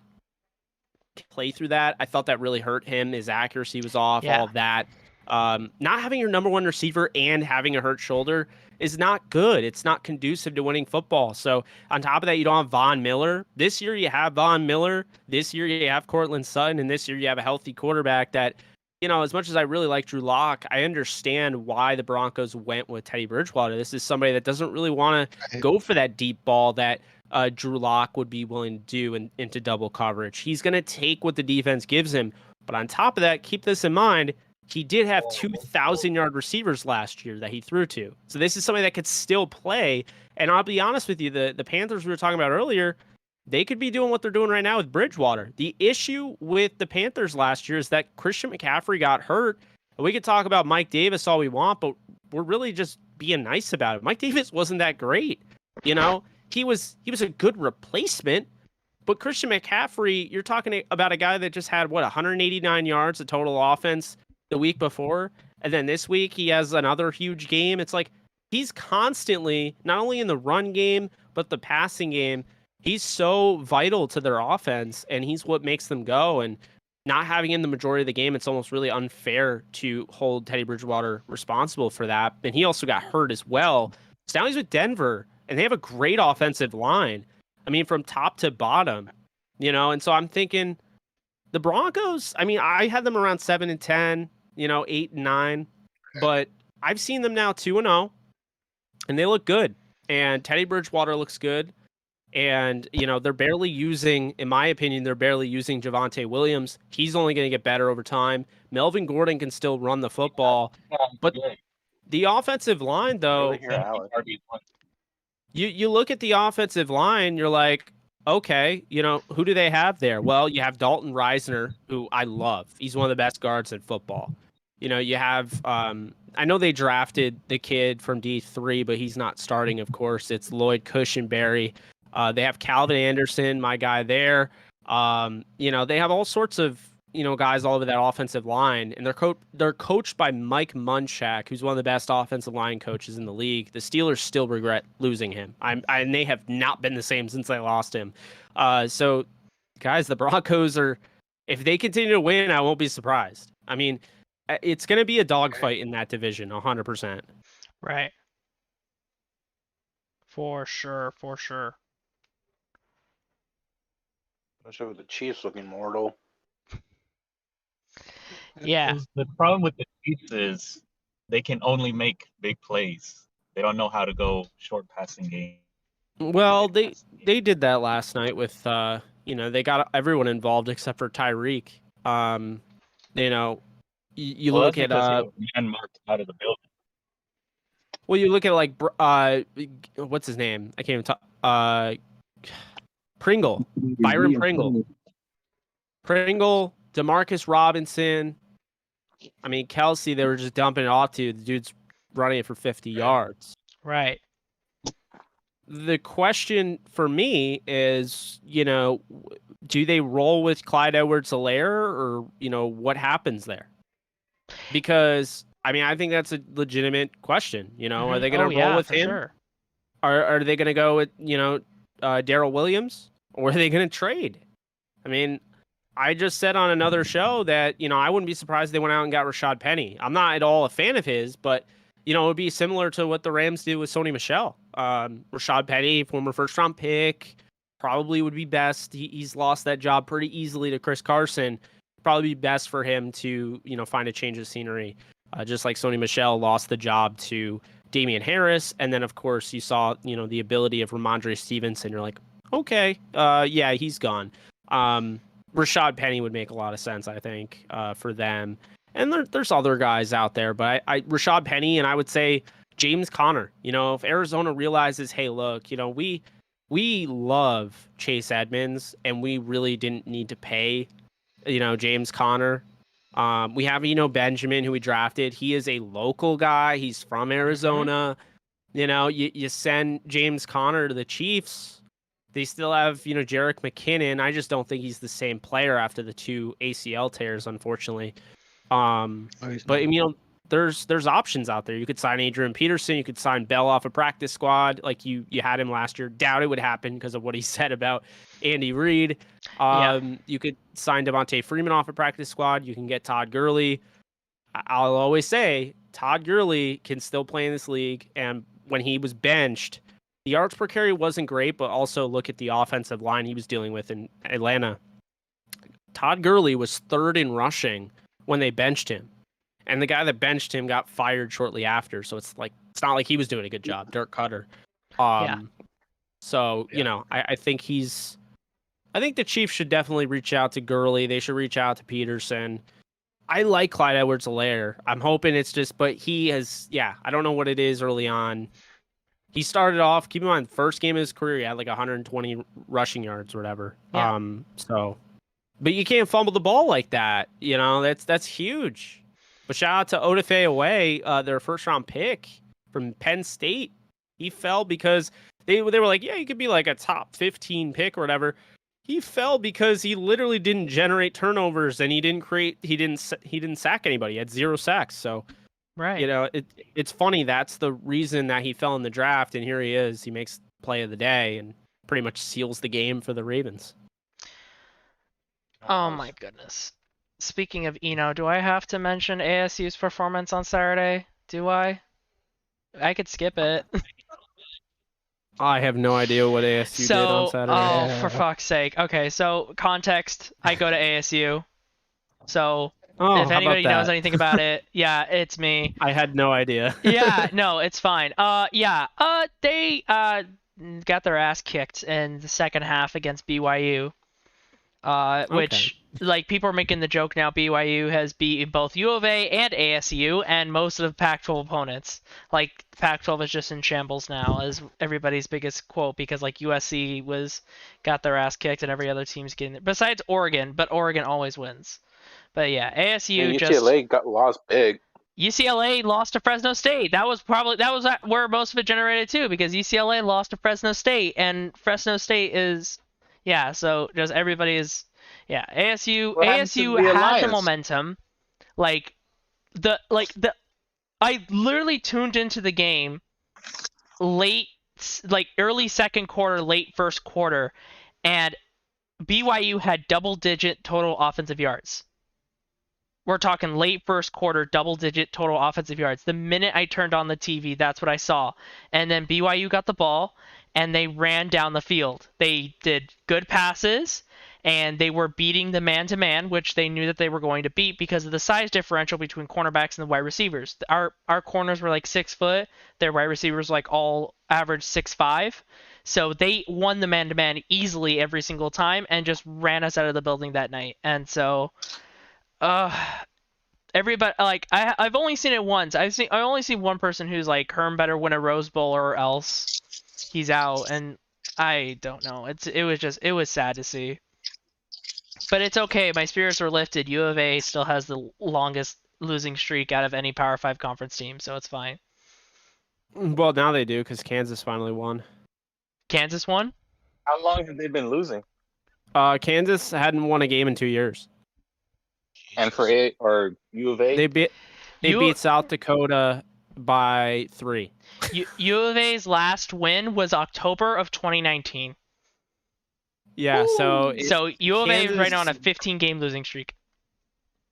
can play through that. I felt that really hurt him. His accuracy was off, all of that. Not having your number one receiver and having a hurt shoulder is not good. It's not conducive to winning football. So on top of that, you don't have Von Miller. This year you have Von Miller. This year you have Cortland Sutton. And this year you have a healthy quarterback that, as much as I really like Drew Lock, I understand why the Broncos went with Teddy Bridgewater. This is somebody that doesn't really want to go for that deep ball that Drew Lock would be willing to do into double coverage. He's going to take what the defense gives him. But on top of that, keep this in mind, he did have 2,000-yard receivers last year that he threw to. So this is somebody that could still play. And I'll be honest with you, the Panthers we were talking about earlier, they could be doing what they're doing right now with Bridgewater. The issue with the Panthers last year is that Christian McCaffrey got hurt. And we could talk about Mike Davis all we want, but we're really just being nice about it. Mike Davis wasn't that great. He was a good replacement. But Christian McCaffrey, you're talking about a guy that just had, 189 yards of total offense the week before, and then this week he has another huge game. It's like he's constantly, not only in the run game, but the passing game, he's so vital to their offense, and he's what makes them go. And not having him the majority of the game, it's almost really unfair to hold Teddy Bridgewater responsible for that. And he also got hurt as well. So now he's with Denver, and they have a great offensive line. I mean, from top to bottom, and so I'm thinking the Broncos, I had them around 7-10, 8-9, but I've seen them now 2-0, and they look good. And Teddy Bridgewater looks good. And, they're barely using, in my opinion, Javonte Williams. He's only going to get better over time. Melvin Gordon can still run the football. But the offensive line, though, you look at the offensive line, you're like, okay, who do they have there? Well, you have Dalton Reisner, who I love. He's one of the best guards in football. You have, I know they drafted the kid from D3, but he's not starting, of course. It's Lloyd Cushenberry. They have Calvin Anderson, my guy there. They have all sorts of, guys all over that offensive line, and they're coached by Mike Munchak, who's one of the best offensive line coaches in the league. The Steelers still regret losing him. And they have not been the same since they lost him. So, guys, the Broncos if they continue to win, I won't be surprised. It's going to be a dogfight in that division, 100%. Right. For sure. Especially with the Chiefs looking mortal. Yeah. The problem with the Chiefs is they can only make big plays. They don't know how to go short passing game. Well, they did that last night with they got everyone involved except for Tyreek. You look at man marked out of the building. Well, you look at what's his name? I can't even talk. Pringle, Byron Pringle, Demarcus Robinson. Kelsey, they were just dumping it off to. The dude's running it for 50 yards. Right. The question for me is, do they roll with Clyde Edwards-Helaire or, what happens there? Because, I think that's a legitimate question. Are they going to roll with him? Sure. Are they going to go with, Darrell Williams? Or are they going to trade? I just said on another show that, I wouldn't be surprised if they went out and got Rashad Penny. I'm not at all a fan of his, but, it would be similar to what the Rams did with Sony Michel. Rashad Penny, former first-round pick, probably would be best. He's lost that job pretty easily to Chris Carson. Probably be best for him to, find a change of scenery. Just like Sony Michel lost the job to Damian Harris. And then, of course, you saw, the ability of Ramondre Stevenson. You're like, okay, yeah, he's gone. Rashad Penny would make a lot of sense, I think, for them. And there's other guys out there, but Rashad Penny, and I would say James Conner. If Arizona realizes, hey, look, we love Chase Edmonds, and we really didn't need to pay, James Conner. We have, Benjamin, who we drafted. He is a local guy. He's from Arizona. You send James Conner to the Chiefs. They still have, Jerick McKinnon. I just don't think he's the same player after the 2 ACL tears, unfortunately. But there's options out there. You could sign Adrian Peterson. You could sign Bell off a practice squad, like you had him last year. Doubt it would happen because of what he said about Andy Reid. You could sign Devontae Freeman off a practice squad. You can get Todd Gurley. I'll always say Todd Gurley can still play in this league. And when he was benched, the yards per carry wasn't great, but also look at the offensive line he was dealing with in Atlanta. Todd Gurley was third in rushing when they benched him. And the guy that benched him got fired shortly after. So it's not like he was doing a good job. Dirk Cutter. So, I think I think the Chiefs should definitely reach out to Gurley. They should reach out to Peterson. I like Clyde Edwards-Helaire. I'm hoping it's just, but he has, I don't know what it is early on. He started off, keep in mind, first game of his career, he had like 120 rushing yards or whatever. Yeah. But you can't fumble the ball like that. That's huge. But shout out to Odafe Away, their first round pick from Penn State. He fell because they were like, you could be like a top 15 pick or whatever. He fell because he literally didn't generate turnovers and he didn't sack anybody. He had 0 sacks. So, right. It's funny. That's the reason that he fell in the draft. And here he is. He makes play of the day and pretty much seals the game for the Ravens. Oh my goodness. Speaking of Eno, do I have to mention ASU's performance on Saturday? Do I? I could skip it. I have no idea what ASU did on Saturday. Oh, for fuck's sake. Okay, so context, I go to ASU. So if anybody knows anything about it, it's me. I had no idea. No, it's fine. They got their ass kicked in the second half against BYU. Which, like, people are making the joke now, BYU has beaten both U of A and ASU and most of the Pac-12 opponents. Like, Pac-12 is just in shambles now, is everybody's biggest quote, because, like, USC got their ass kicked and every other team's getting it. Besides Oregon, but Oregon always wins. But yeah, ASU UCLA got lost big. UCLA lost to Fresno State. That was where most of it generated too, because UCLA lost to Fresno State, and Fresno State is... Yeah, so just everybody is, ASU had the momentum, I literally tuned into the game late, like early second quarter, late first quarter, and BYU had double-digit total offensive yards. We're talking late first quarter, double-digit total offensive yards. The minute I turned on the TV, that's what I saw. And then BYU got the ball, and they ran down the field. They did good passes, and they were beating the man-to-man, which they knew that they were going to beat because of the size differential between cornerbacks and the wide receivers. Our corners were like 6 foot. Their wide receivers like all average 6'5". So they won the man-to-man easily every single time and just ran us out of the building that night. And so... everybody, like, I've only seen it once. I only seen one person who's like, Herm better win a Rose Bowl or else he's out, and I don't know. It was sad to see. But it's okay. My spirits are lifted. U of A still has the longest losing streak out of any Power 5 conference team, so it's fine. Well, now they do because Kansas finally won. Kansas won? How long have they been losing? Kansas hadn't won a game in 2 years. And for U of A? They beat South Dakota by 3. U of A's last win was October of 2019. Yeah, so U of A is right now on a 15-game losing streak.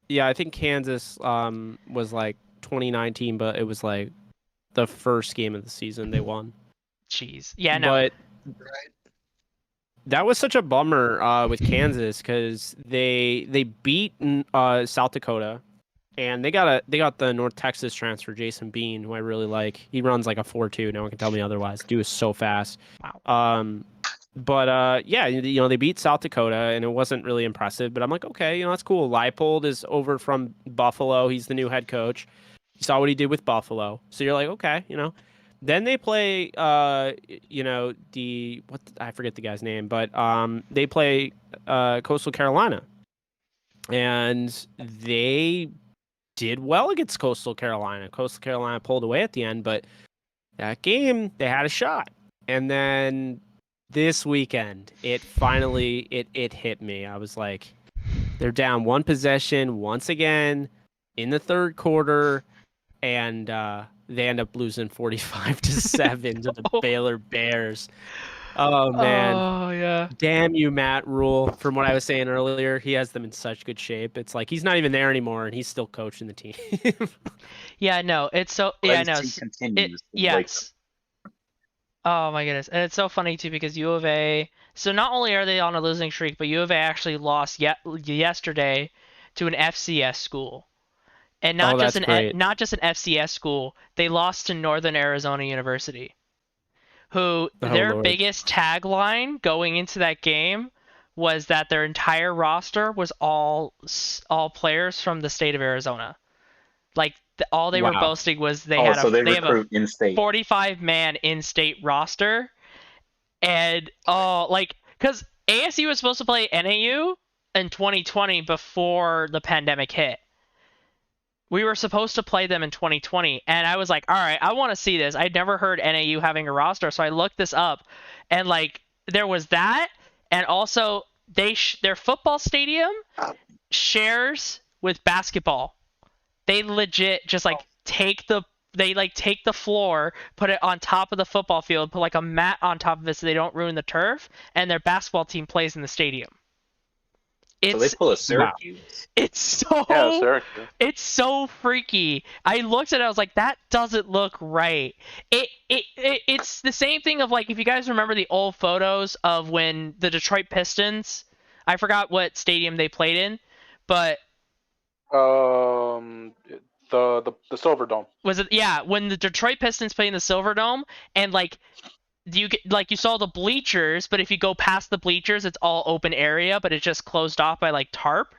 Yeah, I think Kansas was like 2019, but it was like the first game of the season they won. Jeez. Yeah, no. But that was such a bummer with Kansas because they beat South Dakota, and they got the North Texas transfer Jason Bean, who I really like. He runs like a 4.2. No one can tell me otherwise. Dude is so fast. Wow. But they beat South Dakota, and it wasn't really impressive. But I'm like, okay, that's cool. Leipold is over from Buffalo. He's the new head coach. You saw what he did with Buffalo, so you're like, okay, Then they play, I forget the guy's name, but they play Coastal Carolina, and they did well against Coastal Carolina. Coastal Carolina pulled away at the end, but that game they had a shot. And then this weekend, it finally it hit me. I was like, they're down one possession once again in the third quarter, and they end up losing 45-7 to the Baylor Bears. Oh man. Oh yeah. Damn you, Matt Rule. From what I was saying earlier, he has them in such good shape. It's like he's not even there anymore, and he's still coaching the team. Yeah, no, it's so yeah, no. Legacy continues. Yes. Oh my goodness, and it's so funny too because U of A. So not only are they on a losing streak, but U of A actually lost yesterday to an FCS school, and not Oh, just that's an great. not just an FCS school. They lost to Northern Arizona University, who Oh, their Lord. biggest tagline going into that game was that their entire roster was all players from the state of Arizona. Like all they were Wow. boasting was they Oh, had so they have a recruit in-state. 45-man in-state roster, and because ASU was supposed to play NAU in 2020 before the pandemic hit. We were supposed to play them in 2020, and I was like, all right, I want to see this. I'd never heard NAU having a roster, so I looked this up, and like there was that, and also their football stadium shares with basketball. They legit just like take the floor, put it on top of the football field, put like a mat on top of it so they don't ruin the turf, and their basketball team plays in the stadium. So they It's pull a Syracuse. it's so Yeah, Syracuse. it's so freaky. I looked at it, I was like, that doesn't look right. It's the same thing of like if you guys remember the old photos of when the Detroit Pistons, I forgot what stadium they played in, but The Silver Dome. was it when the Detroit Pistons played in the Silverdome and like you saw the bleachers, but if you go past the bleachers it's all open area, but it's just closed off by like tarp.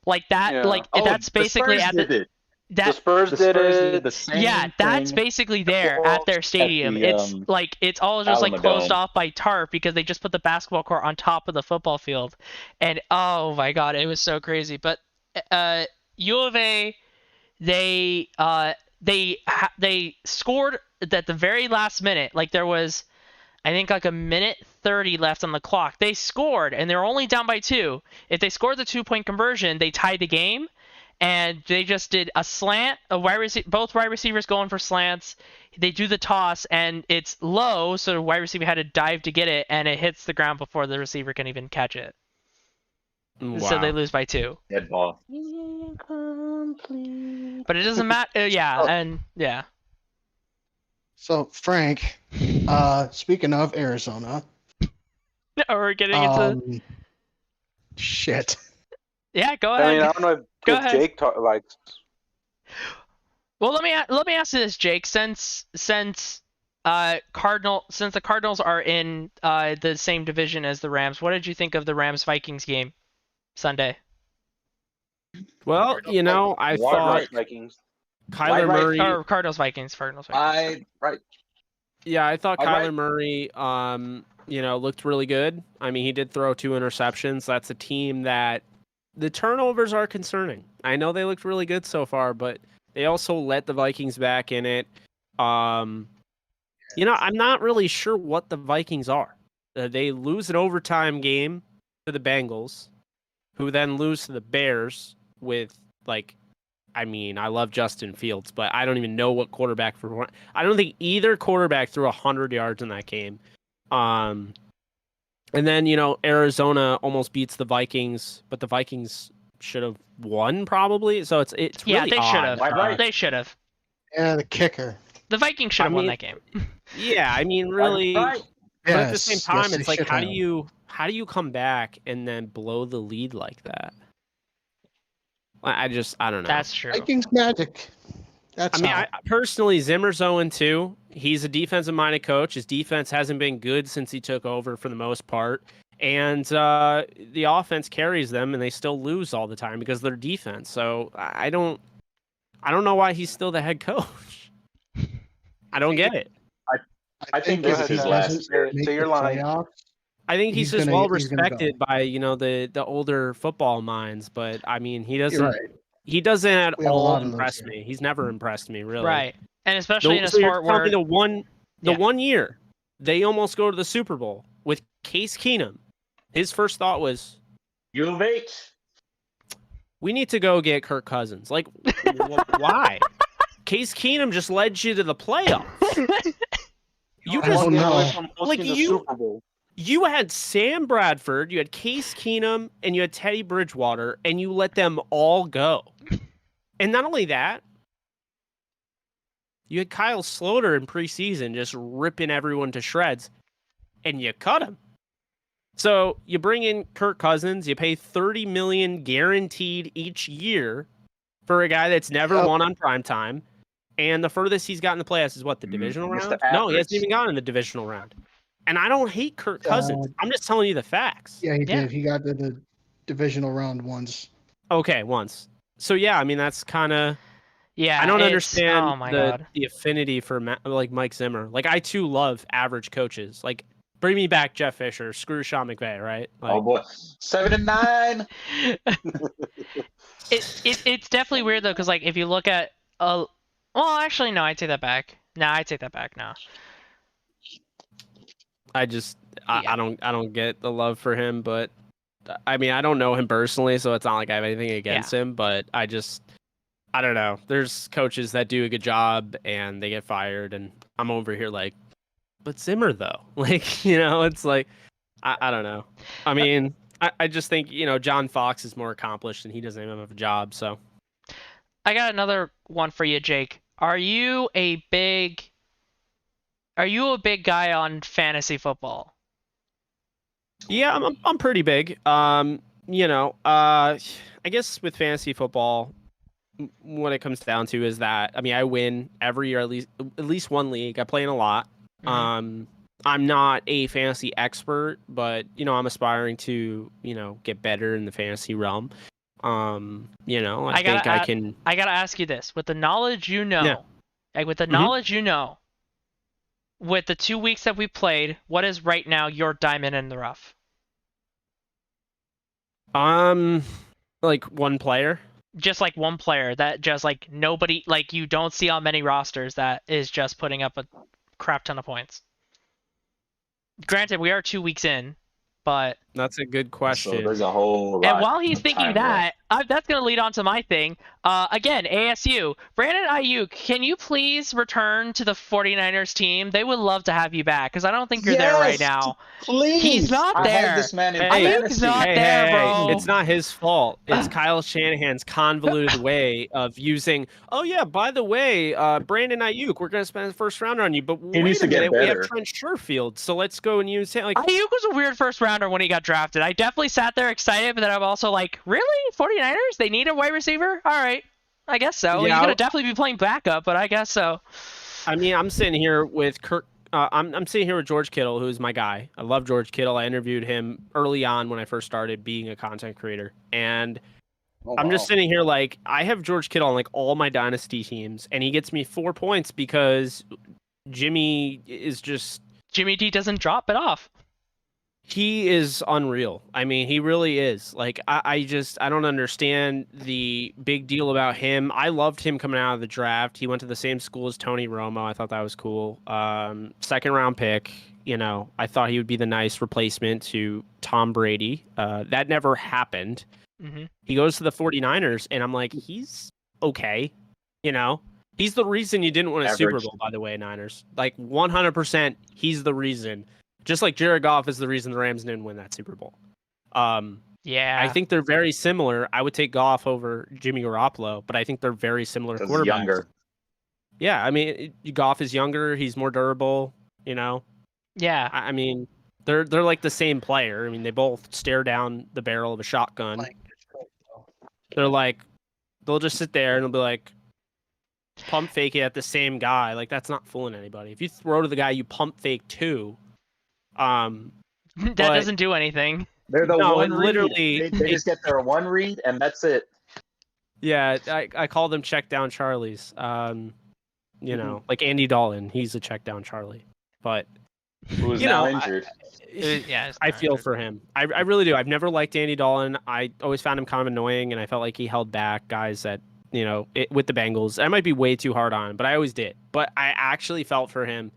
Like that Yeah. that's basically at the The Spurs The did Spurs it. did the same yeah, that's thing. basically there at their stadium. the, It's all just like Alamodome. closed off by tarp because they just put the basketball court on top of the football field, and oh my god, it was so crazy. But U of A, they scored at the very last minute. Like there was, I think like a minute 30 left on the clock. They scored and they're only down by 2. If they scored the 2-point conversion, they tied the game. And they just did a slant, both wide receivers going for slants. They do the toss, and it's low, so the wide receiver had to dive to get it, and it hits the ground before the receiver can even catch it. Wow. So they lose by 2. Dead ball. But it doesn't matter. Yeah, Oh. and yeah. So Frank, speaking of Arizona, We're getting into. Shit. Yeah, go I ahead. mean, I don't know Go if ahead. Jake likes. Well, let me ask you this, Jake. Since the Cardinals are in the same division as the Rams, what did you think of the Rams-Vikings game Sunday? Well, I Wide thought right Vikings. Kyler right, Murray. Or Cardinals-Vikings. Right. Yeah, I thought All right. Kyler Murray, looked really good. I mean, he did throw 2 interceptions. That's a team that the turnovers are concerning. I know they looked really good so far, but they also let the Vikings back in it. I'm not really sure what the Vikings are. They lose an overtime game to the Bengals, who then lose to the Bears with I love Justin Fields, but I don't even know what quarterback I don't think either quarterback threw 100 yards in that game. And then, Arizona almost beats the Vikings, but the Vikings should have won probably. So it's really Yeah, they should odd. have. They should have. Yeah, the kicker. The Vikings should have won that game. Yeah, really. Right. But at the Yes, same time, yes, they it's like should how have. do you come back and then blow the lead like that? I don't know. That's true. Vikings magic. That's how. I personally, Zimmer's 0-2. He's a defensive-minded coach. His defense hasn't been good since he took over for the most part. And the offense carries them, and they still lose all the time because of their defense. So I don't know why he's still the head coach. I don't get it. I think this this is is his last last year. Make So you're the lying. playoffs. I think he's He's just gonna- well he's gonna go. respected by the older football minds, but I mean he doesn't You're right. he doesn't at We have a all lot of those impress here. me. He's never impressed me really. Right. And especially in a So you're sport telling me where the Yeah. one year they almost go to the Super Bowl with Case Keenum. His first thought was, U of H. we need to go get Kirk Cousins. Like, why? Case Keenum just led you to the playoffs. You One just Oh, game no. away from Like, hosting the you- Super Bowl. you had Sam Bradford, you had Case Keenum, and you had Teddy Bridgewater, and you let them all go. And not only that, you had Kyle Sloter in preseason just ripping everyone to shreds, and you cut him. So you bring in Kirk Cousins, you pay $30 million guaranteed each year for a guy that's never Yep. won on primetime, and the furthest he's gotten in the playoffs is what, the divisional Missed round? the No, he hasn't average. even gotten in the divisional round. And I don't hate Kirk Cousins. I'm just telling you the facts. Yeah, he Yeah. did. He got to the divisional round once. Okay, once. So yeah, I mean that's kind of. Yeah, I don't it's- understand Oh my god. the affinity for like Mike Zimmer. Like I too love average coaches. Like bring me back Jeff Fisher, screw Sean McVay, right? Like, Oh boy, 7-9. It's definitely weird though, because like if you look at well, actually no, I'd take that back. No, I'd take that back now. I just Yeah. I don't get the love for him, but I mean I don't know him personally, so it's not like I have anything against him. But I don't know. There's coaches that do a good job and they get fired, and I'm over here like, but Zimmer though, like it's like I don't know. I mean I just think John Fox is more accomplished and he doesn't even have a job, so. I got another one for you, Jake. Are you a big guy on fantasy football? Yeah, I'm pretty big. I guess with fantasy football, what it comes down to is that I win every year at least one league. I play in a lot. Mhm. I'm not a fantasy expert, but I'm aspiring to get better in the fantasy realm. I think I can. I gotta ask you this: with the knowledge you know, Yeah. like with the Mhm. knowledge you know, with the 2 weeks that we played, what is right now your diamond in the rough? Like one player. Just like one player that just like nobody, like you don't see on many rosters that is just putting up a crap ton of points. Granted, we are 2 weeks in, but That's a good So question. there's a whole lot. and while he's of thinking time that, that's going to lead on to my thing. Again, ASU. Brandon Ayuk, can you please return to the 49ers team? They would love to have you back because I don't think you're there right Yes! now. Please, He's not I there. have this man in Hey, Ayuk's fantasy. not there, bro. It's not his fault. It's Kyle Shanahan's convoluted way of using. Oh yeah, by the way, Brandon Ayuk, we're gonna spend the first round on you, but He needs wait a to get minute, we have better. Trent Sherfield, so let's go and use him. Like, Ayuk was a weird first rounder when he got drafted. I definitely sat there excited, but then I'm also like, really? 49ers? They need a wide receiver? All right. I guess so. Yeah, He's going to definitely be playing backup, but I guess so. I mean, I'm sitting here with Kirk. I'm sitting here with George Kittle, who's my guy. I love George Kittle. I interviewed him early on when I first started being a content creator, and I'm just sitting here like I have George Kittle on like all my dynasty teams, and he gets me 4 points because Jimmy is just. Jimmy D doesn't drop it off. He is unreal. I mean, he really is. Like, I don't understand the big deal about him. I loved him coming out of the draft. He went to the same school as Tony Romo. I thought that was cool. Second round pick. I thought he would be the nice replacement to Tom Brady. That never happened. Mm-hmm. He goes to the 49ers, and I'm like, he's okay. He's the reason you didn't win a Super Average. Bowl, by the way, Niners. Like, 100%, he's the reason. Just like Jared Goff is the reason the Rams didn't win that Super Bowl. Yeah. I think they're very similar. I would take Goff over Jimmy Garoppolo, but I think they're very similar Because quarterbacks. younger. Yeah, I mean, Goff is younger. He's more durable. Yeah. I mean, they're like the same player. I mean, they both stare down the barrel of a shotgun. They're like, they'll just sit there and they'll be like, pump fake it at the same guy. Like, that's not fooling anybody. If you throw to the guy you pump fake to, That but- doesn't do anything. They're the No, one and read. literally- They just get their one read and that's it. yeah, I call them check down Charlies. Like Andy Dalton, he's a check down Charlie. But Who is You now know, injured. Yeah. it's I not feel good. for him. I really do. I've never liked Andy Dalton. I always found him kind of annoying, and I felt like he held back guys that, with the Bengals. I might be way too hard on him, but I always did. But I actually felt for him,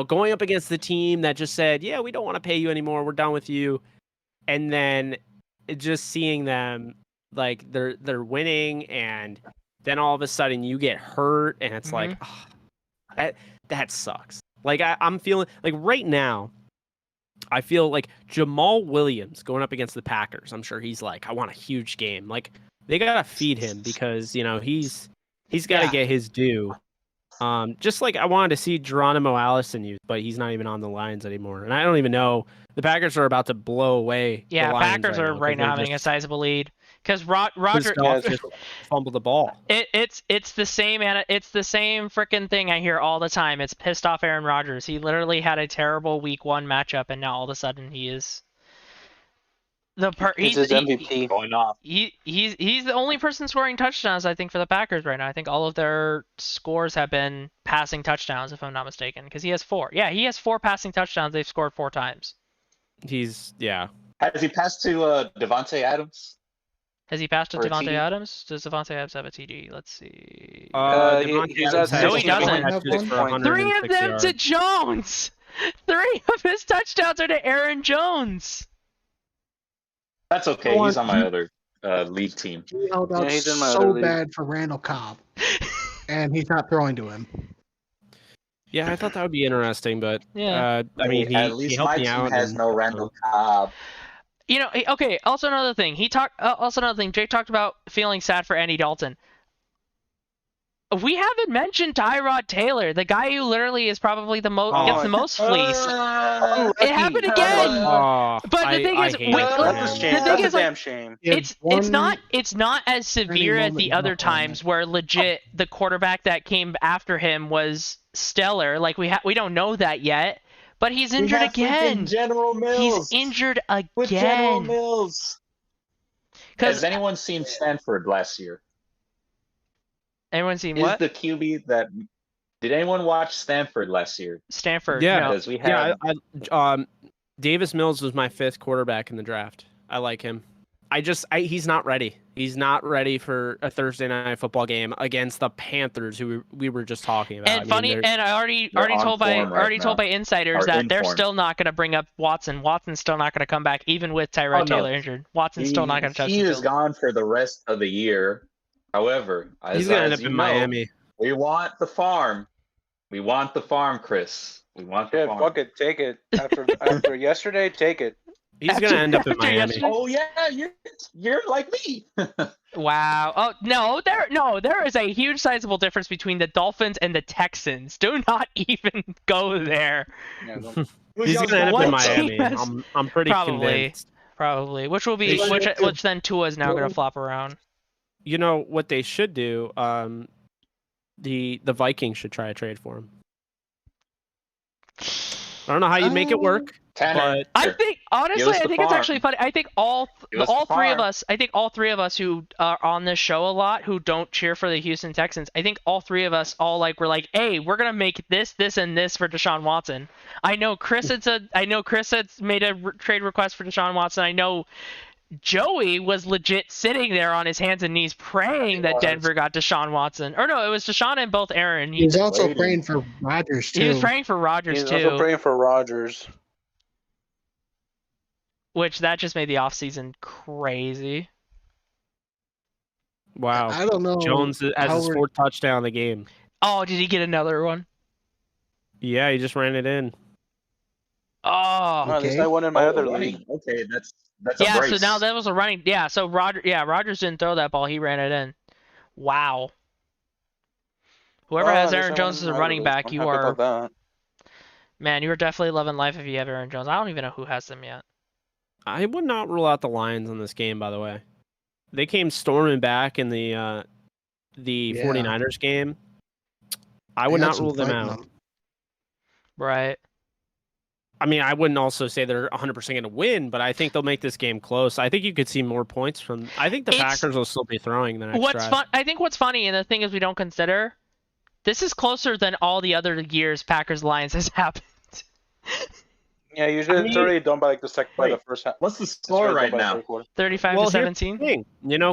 going up against the team that just said, yeah, we don't want to pay you anymore. We're done with you. And then just seeing them, like, they're winning, and then all of a sudden you get hurt, and it's like, that sucks. Like I'm feeling like right now, I feel like Jamal Williams going up against the Packers. I'm sure he's like, I want a huge game. Like they gotta feed him because he's got to get his due. Just like I wanted to see Geronimo Allison use, but he's not even on the Lions anymore, and I don't even know. The Packers are about to blow away. Yeah, the Lions Packers are right now having a sizable lead because Roger just fumbled the ball. It's the same freaking thing I hear all the time. It's pissed off Aaron Rodgers. He literally had a terrible week 1 matchup, and now all of a sudden he is he's his MVP. Going off. He's the only person scoring touchdowns, I think, for the Packers right now. I think all of their scores have been passing touchdowns, if I'm not mistaken, because he has 4. Yeah, he has 4 passing touchdowns. They've scored 4 times. Has he passed to Devontae Adams? Has he passed to Or a Devontae TD? Adams? Does Devontae Adams have a TD? Let's see. He's at No, he doesn't. 3 of them yards. to Jones. 3 of his touchdowns are to Aaron Jones. That's okay. He's on my other league team. He held out he's in my so other league. bad for Randall Cobb, and he's not throwing to him. Yeah, I thought that would be interesting, but Yeah. I mean, at he least helped my me team out. has and- no Randall Cobb. Okay. Also another thing. Jake talked about feeling sad for Andy Dalton. We haven't mentioned Tyrod Taylor, the guy who literally is probably the most gets the most fleeced. It happened again. Oh, But the thing is, I hate wait, that, look, man. the thing is, like, damn shame. it's not as severe as the other times where legit the quarterback that came after him was stellar. Like we don't know that yet, but he's injured again. General Mills. He's injured with General again. Mills. Because Has anyone seen Stanford last year? anyone seen Is what? the QB that? Did anyone watch Stanford last year? Stanford. Yeah. no. Because we had. Davis Mills was my 5th quarterback in the draft. I like him. He's not ready. He's not ready for a Thursday night football game against the Panthers, who we were just talking about. And I already told by insiders that they're still not going to bring up Watson. Watson's still not going to come back, even with Tyrod Taylor injured. Watson's still not going to touch the He is field. gone for the rest of the year. However, he's going to end up in Miami. We want the farm. We want the farm, Chris. We want the farm. Fuck it, take it. After yesterday, take it. He's going to end up in after Miami. yesterday- Oh yeah, you're like me. Wow. Oh no, there is a huge sizable difference between the Dolphins and the Texans. Do not even go there. He's going to end up in What team Miami. has- I'm pretty convinced. Probably. Which then Tua is now going to flop around. You know what they should do? The Vikings should try a trade for him. I don't know how you'd make it work, but I think honestly, I think it's actually funny. I think all three of us who are on this show a lot who don't cheer for the Houston Texans, I think all 3 of us were like, hey, we're gonna make this, and this for Deshaun Watson. I know Chris had made a trade request for Deshaun Watson. I know Joey was legit sitting there on his hands and knees praying that Denver got Deshaun Watson. Or no, it was Deshaun and both Aaron. He was also praying for Rodgers too. He was praying for Rodgers He's too. also praying for Rodgers. Which that just made the offseason crazy. wow. I don't know. Jones has how his we're- 4th touchdown of the game. Oh, did he get another one? Yeah, he just ran it in. Oh. No, at least I won in my other league. Okay, that's Yeah, a brace. so now that was a running. Yeah, so Rodgers didn't throw that ball. He ran it in. Wow. Whoever Well, has at least Aaron I Jones won as a in my running other back, league. you I'm happy are. about that. Man, you are definitely loving life if you have Aaron Jones. I don't even know who has them yet. I would not rule out the Lions in this game, by the way. They came storming back in the 49ers game. I would They had not some rule them fight in out. them. Right. I mean, I wouldn't also say they're 100% going to win, but I think they'll make this game close. I think you could see more points from. I think the Packers will still be throwing the next drive. I think what's funny, and the thing is we don't consider, this is closer than all the other years Packers Lions has happened. Yeah, usually it's already done by the first half. What's the score right now? 35 Well, to here's the 17. thing.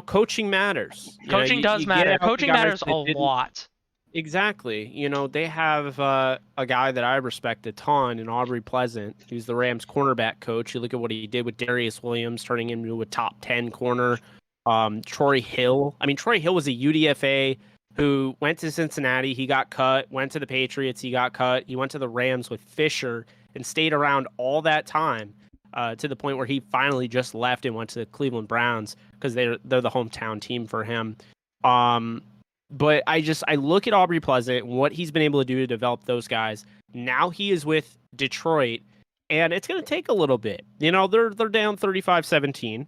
Coaching matters. Coaching does matter. Coaching matters a lot. Exactly. They have a guy that I respect a ton in Aubrey Pleasant, who's the Rams cornerback coach. You look at what he did with Darius Williams, turning him into a top 10 corner. Troy Hill. I mean, Troy Hill was a UDFA who went to Cincinnati, he got cut, went to the Patriots, he got cut, he went to the Rams with Fisher and stayed around all that time to the point where he finally just left and went to the Cleveland Browns because they're the hometown team for him. But I look at Aubrey Pleasant and what he's been able to do to develop those guys. Now he is with Detroit, and it's going to take a little bit. You know, they're down 35-17.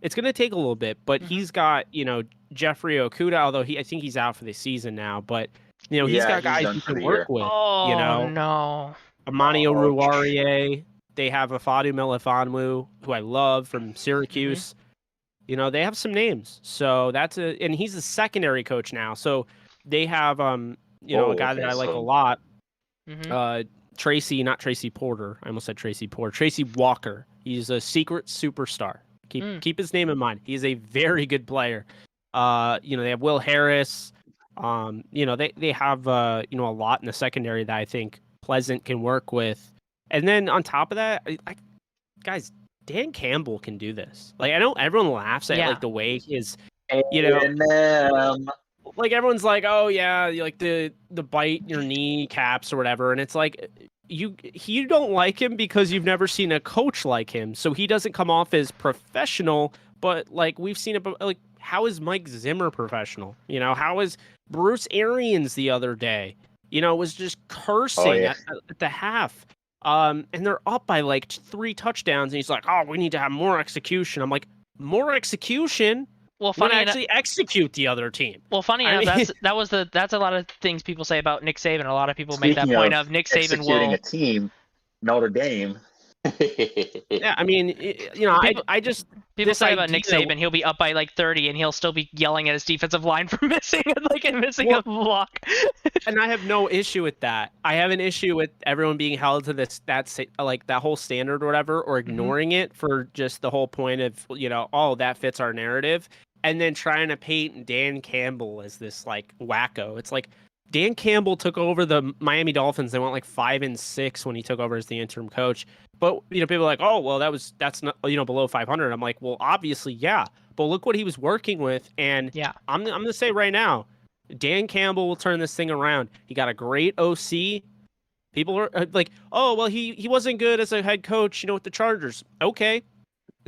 It's going to take a little bit, but he's got, you know, Jeffrey Okudah, although I think he's out for the season now, but, you know, he's got guys he can work with. Oh, you know, no. Amani Oruwariye. They have Afadu Melifonwu, who I love from Syracuse. You know, they have some names. So and he's a secondary coach now. So they have, you know, a guy that I like a lot. Not Tracy Porter. I almost said Tracy Porter. Tracy Walker. He's a secret superstar. Keep his name in mind. He's a very good player. You know, they have Will Harris. You know, they have you know, a lot in the secondary that I think Pleasant can work with. And then on top of that, guys, Dan Campbell can do this. Like, I know everyone laughs at like the way his, you know, like everyone's like, oh yeah, like the bite your knee caps or whatever, and it's like you don't like him because you've never seen a coach like him, so he doesn't come off as professional. But like we've seen it, like how is Mike Zimmer professional? You know, how is Bruce Arians the other day? You know, was just cursing at the half. And they're up by like 3 touchdowns, and he's like, "Oh, we need to have more execution." I'm like, "More execution? Well, funny actually execute the other team." Well, funny enough, that's a lot of things people say about Nick Saban. A lot of people make that point of Nick Saban executing a team, Notre Dame. Yeah, I mean, you know, I just people say about Nick Saban, he'll be up by like 30, and he'll still be yelling at his defensive line for missing a block. And I have no issue with that. I have an issue with everyone being held to that whole standard or whatever, or ignoring it for just the whole point of, you know, oh, that fits our narrative, and then trying to paint Dan Campbell as this like wacko. It's like Dan Campbell took over the Miami Dolphins. They went like 5-6 when he took over as the interim coach. But, you know, people are like, oh, well, that's not, you know, below 500. I'm like, well, obviously, yeah. But look what he was working with. And I'm going to say right now, Dan Campbell will turn this thing around. He got a great OC. People are like, oh, well, he wasn't good as a head coach, you know, with the Chargers. Okay.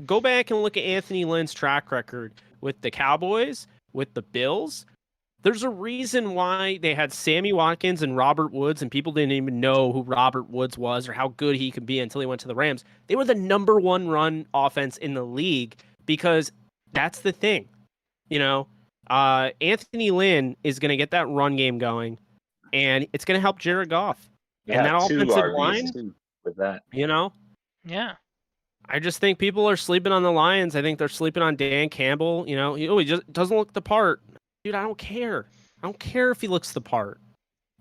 Go back and look at Anthony Lynn's track record with the Cowboys, with the Bills. There's a reason why they had Sammy Watkins and Robert Woods, and people didn't even know who Robert Woods was or how good he could be until he went to the Rams. They were the #1 run offense in the league because that's the thing. You know, Anthony Lynn is going to get that run game going, and it's going to help Jared Goff. Yeah, and that offensive line, with that, you know? Yeah. I just think people are sleeping on the Lions. I think they're sleeping on Dan Campbell. You know, he just doesn't look the part. Dude, I don't care. I don't care if he looks the part.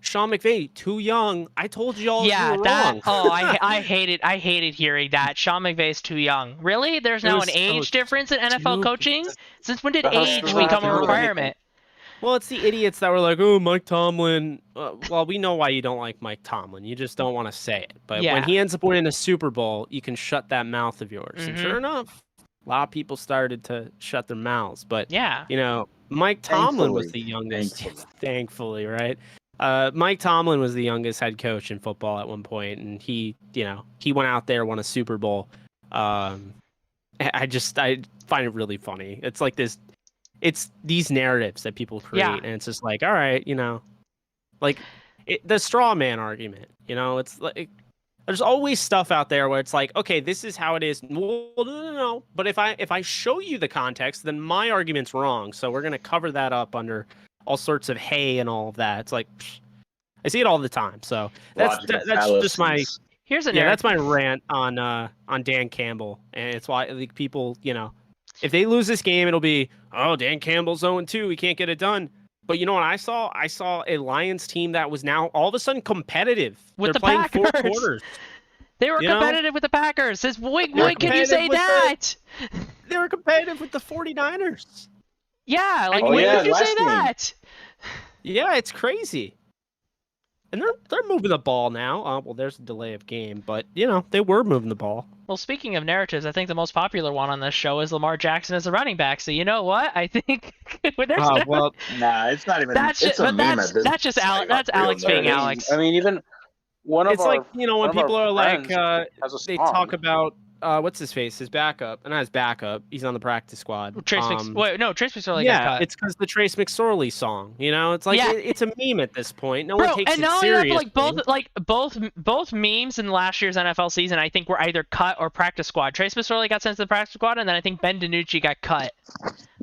Sean McVay, too young. I told you all. Yeah, you were that. wrong. Oh, I hated hearing that. Sean McVay's too young. Really? There's now an age difference in NFL coaching? Since when did age become a requirement? Well, it's the idiots that were like, oh, Mike Tomlin. Well, we know why you don't like Mike Tomlin. You just don't want to say it. But when he ends up winning a Super Bowl, you can shut that mouth of yours. And sure enough, a lot of people started to shut their mouths. But, you know, Mike Tomlin was the youngest. Thankfully, right? Mike Tomlin was the youngest head coach in football at one point, and he went out there, won a Super Bowl. I find it really funny. It's like this. It's these narratives that people create, and it's just like, all right, you know, like the straw man argument. You know, it's like there's always stuff out there where it's like, okay, this is how it is. Well, no. But if I show you the context, then my argument's wrong. So we're gonna cover that up under all sorts of hay and all of that. It's like I see it all the time. So that's just my that's my rant on Dan Campbell, and it's why like people, you know, if they lose this game, it'll be, oh, Dan Campbell's 0-2, he can't get it done. But you know what I saw? I saw a Lions team that was now all of a sudden competitive. With They're the playing Packers. 4 quarters. They were competitive with the Packers. When can you say that? They were competitive with the 49ers. Yeah, like when did you say that? Yeah, it's crazy. And they're moving the ball now. Well, there's a delay of game, but you know they were moving the ball. Well, speaking of narratives, I think the most popular one on this show is Lamar Jackson as a running back. So you know what? I think there's well, Nah, it's not even. that's it's just, a but meme that's at this that's just point. Alex. That's Real Alex meme. being Alex. I mean, even one of it's our like, you know, when one of people our are like, friends has a they song. talk about what's his face, his backup, and not his backup. He's on the practice squad. Trace McSorley got Yeah, cut. it's because the Trace McSorley song. You know, it's like Yeah. it's a meme at this point. No Bro, one takes and it not only that, seriously. but both memes in last year's NFL season, I think were either cut or practice squad. Trace McSorley got sent to the practice squad, and then I think Ben DiNucci got cut,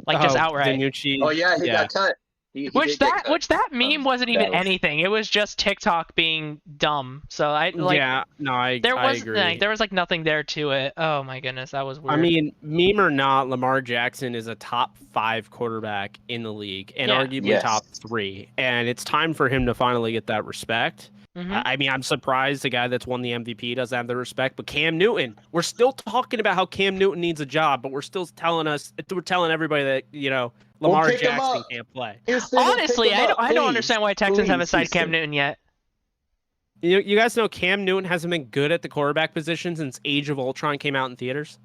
just outright. DiNucci, Oh yeah, he got cut. He did get cut. That meme wasn't even Dallas. anything. It was just TikTok being dumb. So I like. yeah, no, I agree. There was like nothing there to it. Oh my goodness, that was weird. I mean, meme or not, Lamar Jackson is a top 5 quarterback in the league, and Yeah. arguably Yes. top 3. And it's time for him to finally get that respect. Mhm. I mean, I'm surprised the guy that's won the MVP doesn't have the respect. But Cam Newton, we're still talking about how Cam Newton needs a job, but we're telling everybody that, you know, Lamar pick him Jackson up. can't play. Honestly, I don't understand why Texans haven't signed Cam Houston. Newton yet. You guys know Cam Newton hasn't been good at the quarterback position since Age of Ultron came out in theaters.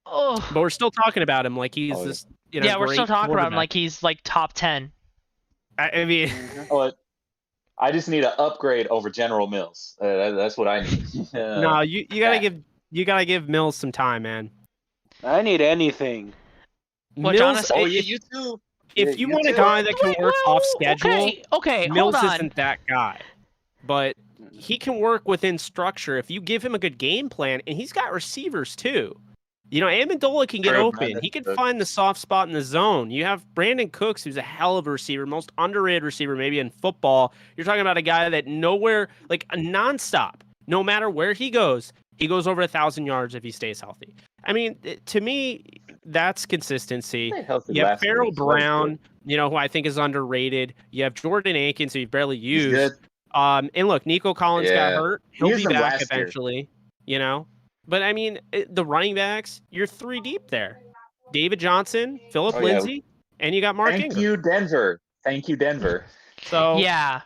Oh. But we're still talking about him like he's this, you know, Yeah, we're still great talking about him quarterback. like he's like top 10. I mean, But I just need an upgrade over General Mills. That's what I need. no, you gotta give Mills some time, man. I need anything. Which Mills, honestly- Oh if, yeah, you too. if Yeah, you you want a too. guy that can Wait, work well, off schedule, Okay, Mills hold on. isn't that guy. But he can work within structure if you give him a good game plan, and he's got receivers too. You know, Amendola can get True, open. Brandon He can Cooks. find the soft spot in the zone. You have Brandon Cooks, who's a hell of a receiver, most underrated receiver maybe in football. You're talking about a guy that nowhere, like a nonstop, no matter where he goes over 1,000 yards if he stays healthy. I mean, to me, that's consistency. Healthy You have last Farrell week, so Brown, you know, who I think is underrated. You have Jordan Akins, who you've barely he's used. good. And look, Nico Collins got Yeah. hurt. We He'll used be him back last year. eventually, you know. But I mean, the running backs, you're 3 deep there. David Johnson, Philip Oh, yeah. Lindsay, and you got Mark Thank Ingram. you, Denver. Thank you, Denver. So Yeah.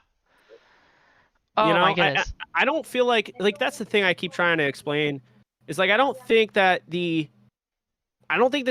Oh you know, my goodness. I don't feel like that's the thing I keep trying to explain is like I don't think the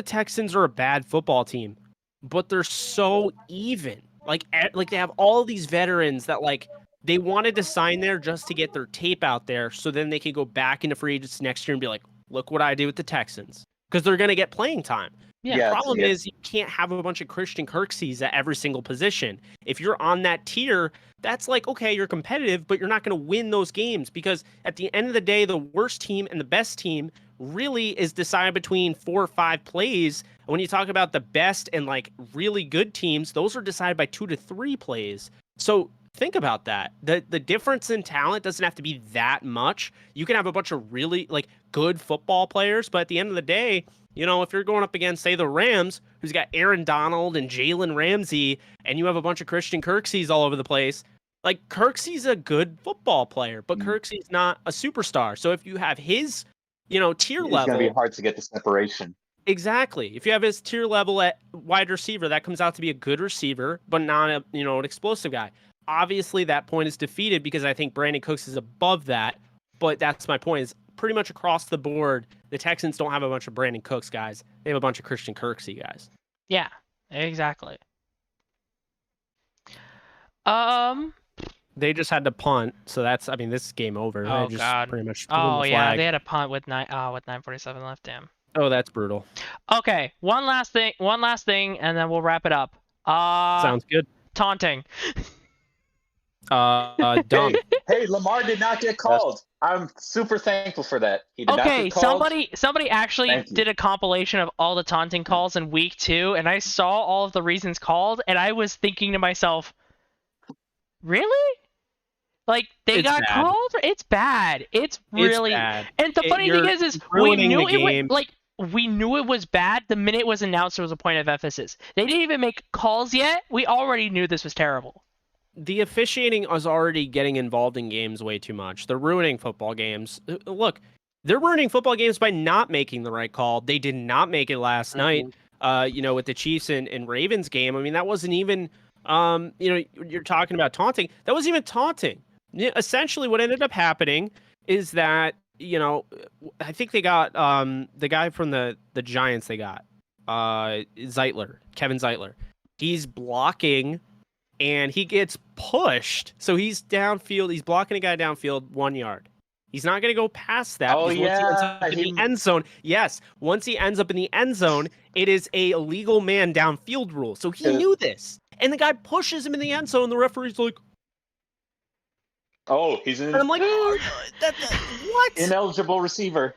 Texans are a bad football team, but they're so even. Like they have all these veterans that like they wanted to sign there just to get their tape out there, so then they can go back into free agents next year and be like, look what I did with the Texans, because they're gonna get playing time. Yeah. The Yes, problem yes. is you can't have a bunch of Christian Kirksies at every single position. If you're on that tier, that's like, okay, you're competitive, but you're not going to win those games because at the end of the day, the worst team and the best team really is decided between 4 or 5 plays. And when you talk about the best and like really good teams, those are decided by 2 to 3 plays. So think about that. The difference in talent doesn't have to be that much. You can have a bunch of really like good football players, but at the end of the day, you know, if you're going up against, say, the Rams, who's got Aaron Donald and Jalen Ramsey, and you have a bunch of Christian Kirksies all over the place, like, Kirksey's a good football player, but Kirksey's not a superstar. So if you have his, you know, tier It's level... gonna be hard to get the separation. Exactly. If you have his tier level at wide receiver, that comes out to be a good receiver, but not a, you know, an explosive guy. Obviously, that point is defeated because I think Brandon Cooks is above that, but that's my point is pretty much across the board, the Texans don't have a bunch of Brandon Cooks guys. They have a bunch of Christian Kirksey guys. Yeah, exactly. They just had to punt, so that's, I mean, this is game over. Oh, They just God. pretty much threw in Oh the yeah, flag. they had a punt with 9:47 left. Damn. Oh, that's brutal. Okay, one last thing, and then we'll wrap it up. Sounds good. Taunting. Dumb. Hey, Lamar did not get called. I'm super thankful for that. He did not Okay, get called. somebody actually Thank you. did a compilation of all the taunting calls in week 2, and I saw all of the reasons called, and I was thinking to myself, really? Like, they It's got bad. called? It's bad. It's really bad. And the funny thing is we ruining knew the it was game. like we knew it was bad the minute it was announced it was a point of emphasis. They didn't even make calls yet. We already knew this was terrible. The officiating is already getting involved in games way too much. They're ruining football games. Look, they're ruining football games by not making the right call. They did not make it last night, you know, with the Chiefs and Ravens game. I mean, that wasn't even, you know, you're talking about taunting. That wasn't even taunting. Essentially, what ended up happening is that you know, I think they got the guy from the Giants. They got Zeitler, Kevin Zeitler. He's blocking, and he gets pushed. So he's downfield. He's blocking a guy downfield 1 yard. He's not going to go past that. Oh, because once he ends yeah, up in the end zone. Yes, once he ends up in the end zone, it is a illegal man downfield rule. So he knew this, and the guy pushes him in the end zone. The referee's like, Oh, he's and I'm like, what? ineligible receiver.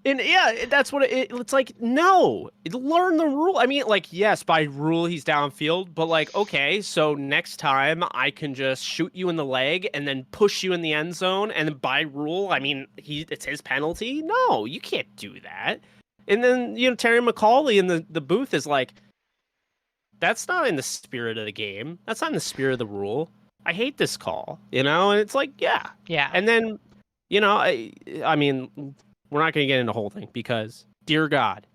And yeah, that's what it's like. No, learn the rule. I mean, like, yes, by rule he's downfield, but like, okay, so next time I can just shoot you in the leg and then push you in the end zone, and then by rule, I mean, it's his penalty. No, you can't do that. And then Terry McAuley in the booth is like, that's not in the spirit of the game. That's not in the spirit of the rule. I hate this call, and it's like, yeah. And then, I mean, we're not going to get into the whole thing because, dear God,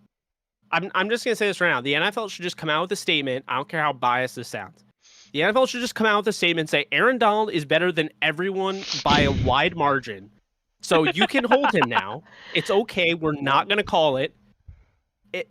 I'm just going to say this right now. The NFL should just come out with a statement. I don't care how biased this sounds. The NFL should just come out with a statement and say, Aaron Donald is better than everyone by a wide margin. So you can hold him now. It's okay. We're not going to call it.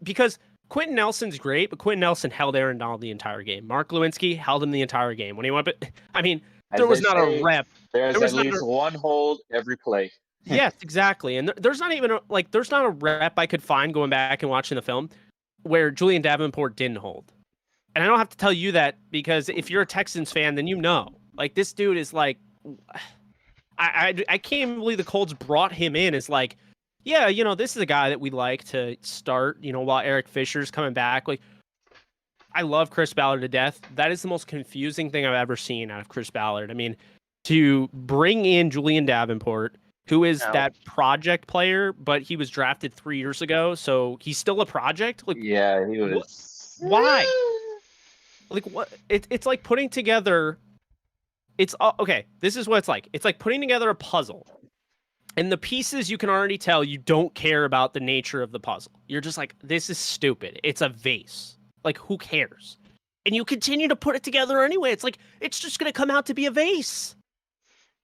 Because Quentin Nelson's great, but Quentin Nelson held Aaron Donald the entire game. Mark Lewinsky held him the entire game. When he went, I mean, there was not a rep. There's at least one hold every play. Yes, exactly. And there's not even there's not a rep I could find going back and watching the film where Julian Davenport didn't hold. And I don't have to tell you that because if you're a Texans fan, then you know. Like, this dude is like, I can't believe the Colts brought him in as like, yeah, this is a guy that we like to start, while Eric Fisher's coming back. Like, I love Chris Ballard to death. That is the most confusing thing I've ever seen out of Chris Ballard. I mean, to bring in Julian Davenport, who is that project player, but he was drafted 3 years ago, so he's still a project? Like, yeah, he was. Why? Like, what? It's like putting together. It's okay. This is what it's like. It's like putting together a puzzle. And the pieces, you can already tell you don't care about the nature of the puzzle. You're just like, this is stupid. It's a vase. Like, who cares? And you continue to put it together anyway. It's like, it's just going to come out to be a vase.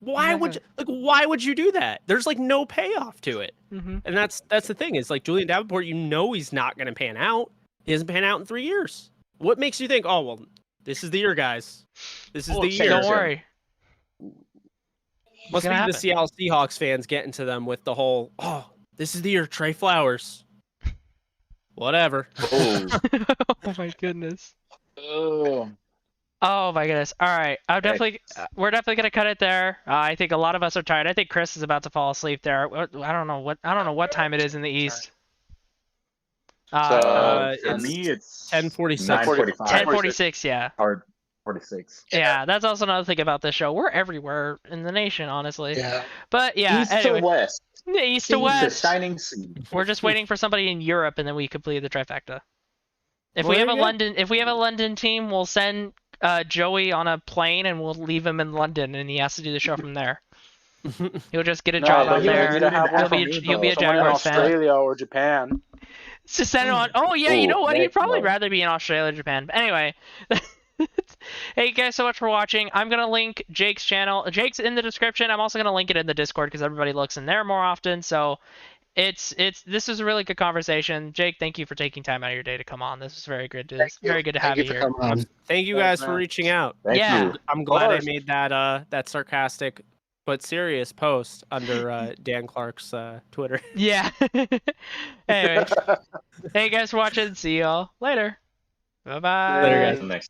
Why would you do that? There's like no payoff to it. Mm-hmm. And that's the thing. Is like Julian Davenport, he's not going to pan out. He hasn't panned out in 3 years. What makes you think, oh, well, this is the year, guys. This is the year. Don't worry. Must be the Seattle Seahawks fans getting to them with the whole, oh, this is the year, Trey Flowers. Whatever. Oh, Oh my goodness. oh. Oh my goodness. All right. We're definitely gonna cut it there. I think a lot of us are tired. I think Chris is about to fall asleep there. I don't know what time it is in the East. For it's me, it's 10:46. 10:46. Yeah. Or 46. Yeah. That's also another thing about this show. We're everywhere in the nation, honestly. Yeah. But yeah. East anyway. to west. Yeah, East to Sea west. shining sea. We're just waiting for somebody in Europe, and then we complete the trifecta. If Well, we have there a you go. London team, we'll send Joey on a plane, and we'll leave him in London, and he has to do the show from there. He'll just get a job but out you there. need to have one He'll be a someone in Jaguars fan. Australia or Japan. Just send him on. Oh yeah, you Oh, know what? He'd heck probably no. rather be in Australia or Japan. But anyway. Hey you guys so much for watching. I'm gonna link Jake's channel. Jake's in the description. I'm also gonna link it in the Discord because everybody looks in there more often. So this is a really good conversation. Jake, thank you for taking time out of your day to come on. This is very good to have you here. Thank you guys for reaching out. Thank Yeah. you. I'm glad I course. made that sarcastic but serious post under Dan Clark's Twitter. Yeah. Anyway, hey guys for watching. See y'all later. Bye bye. Later, guys. Next.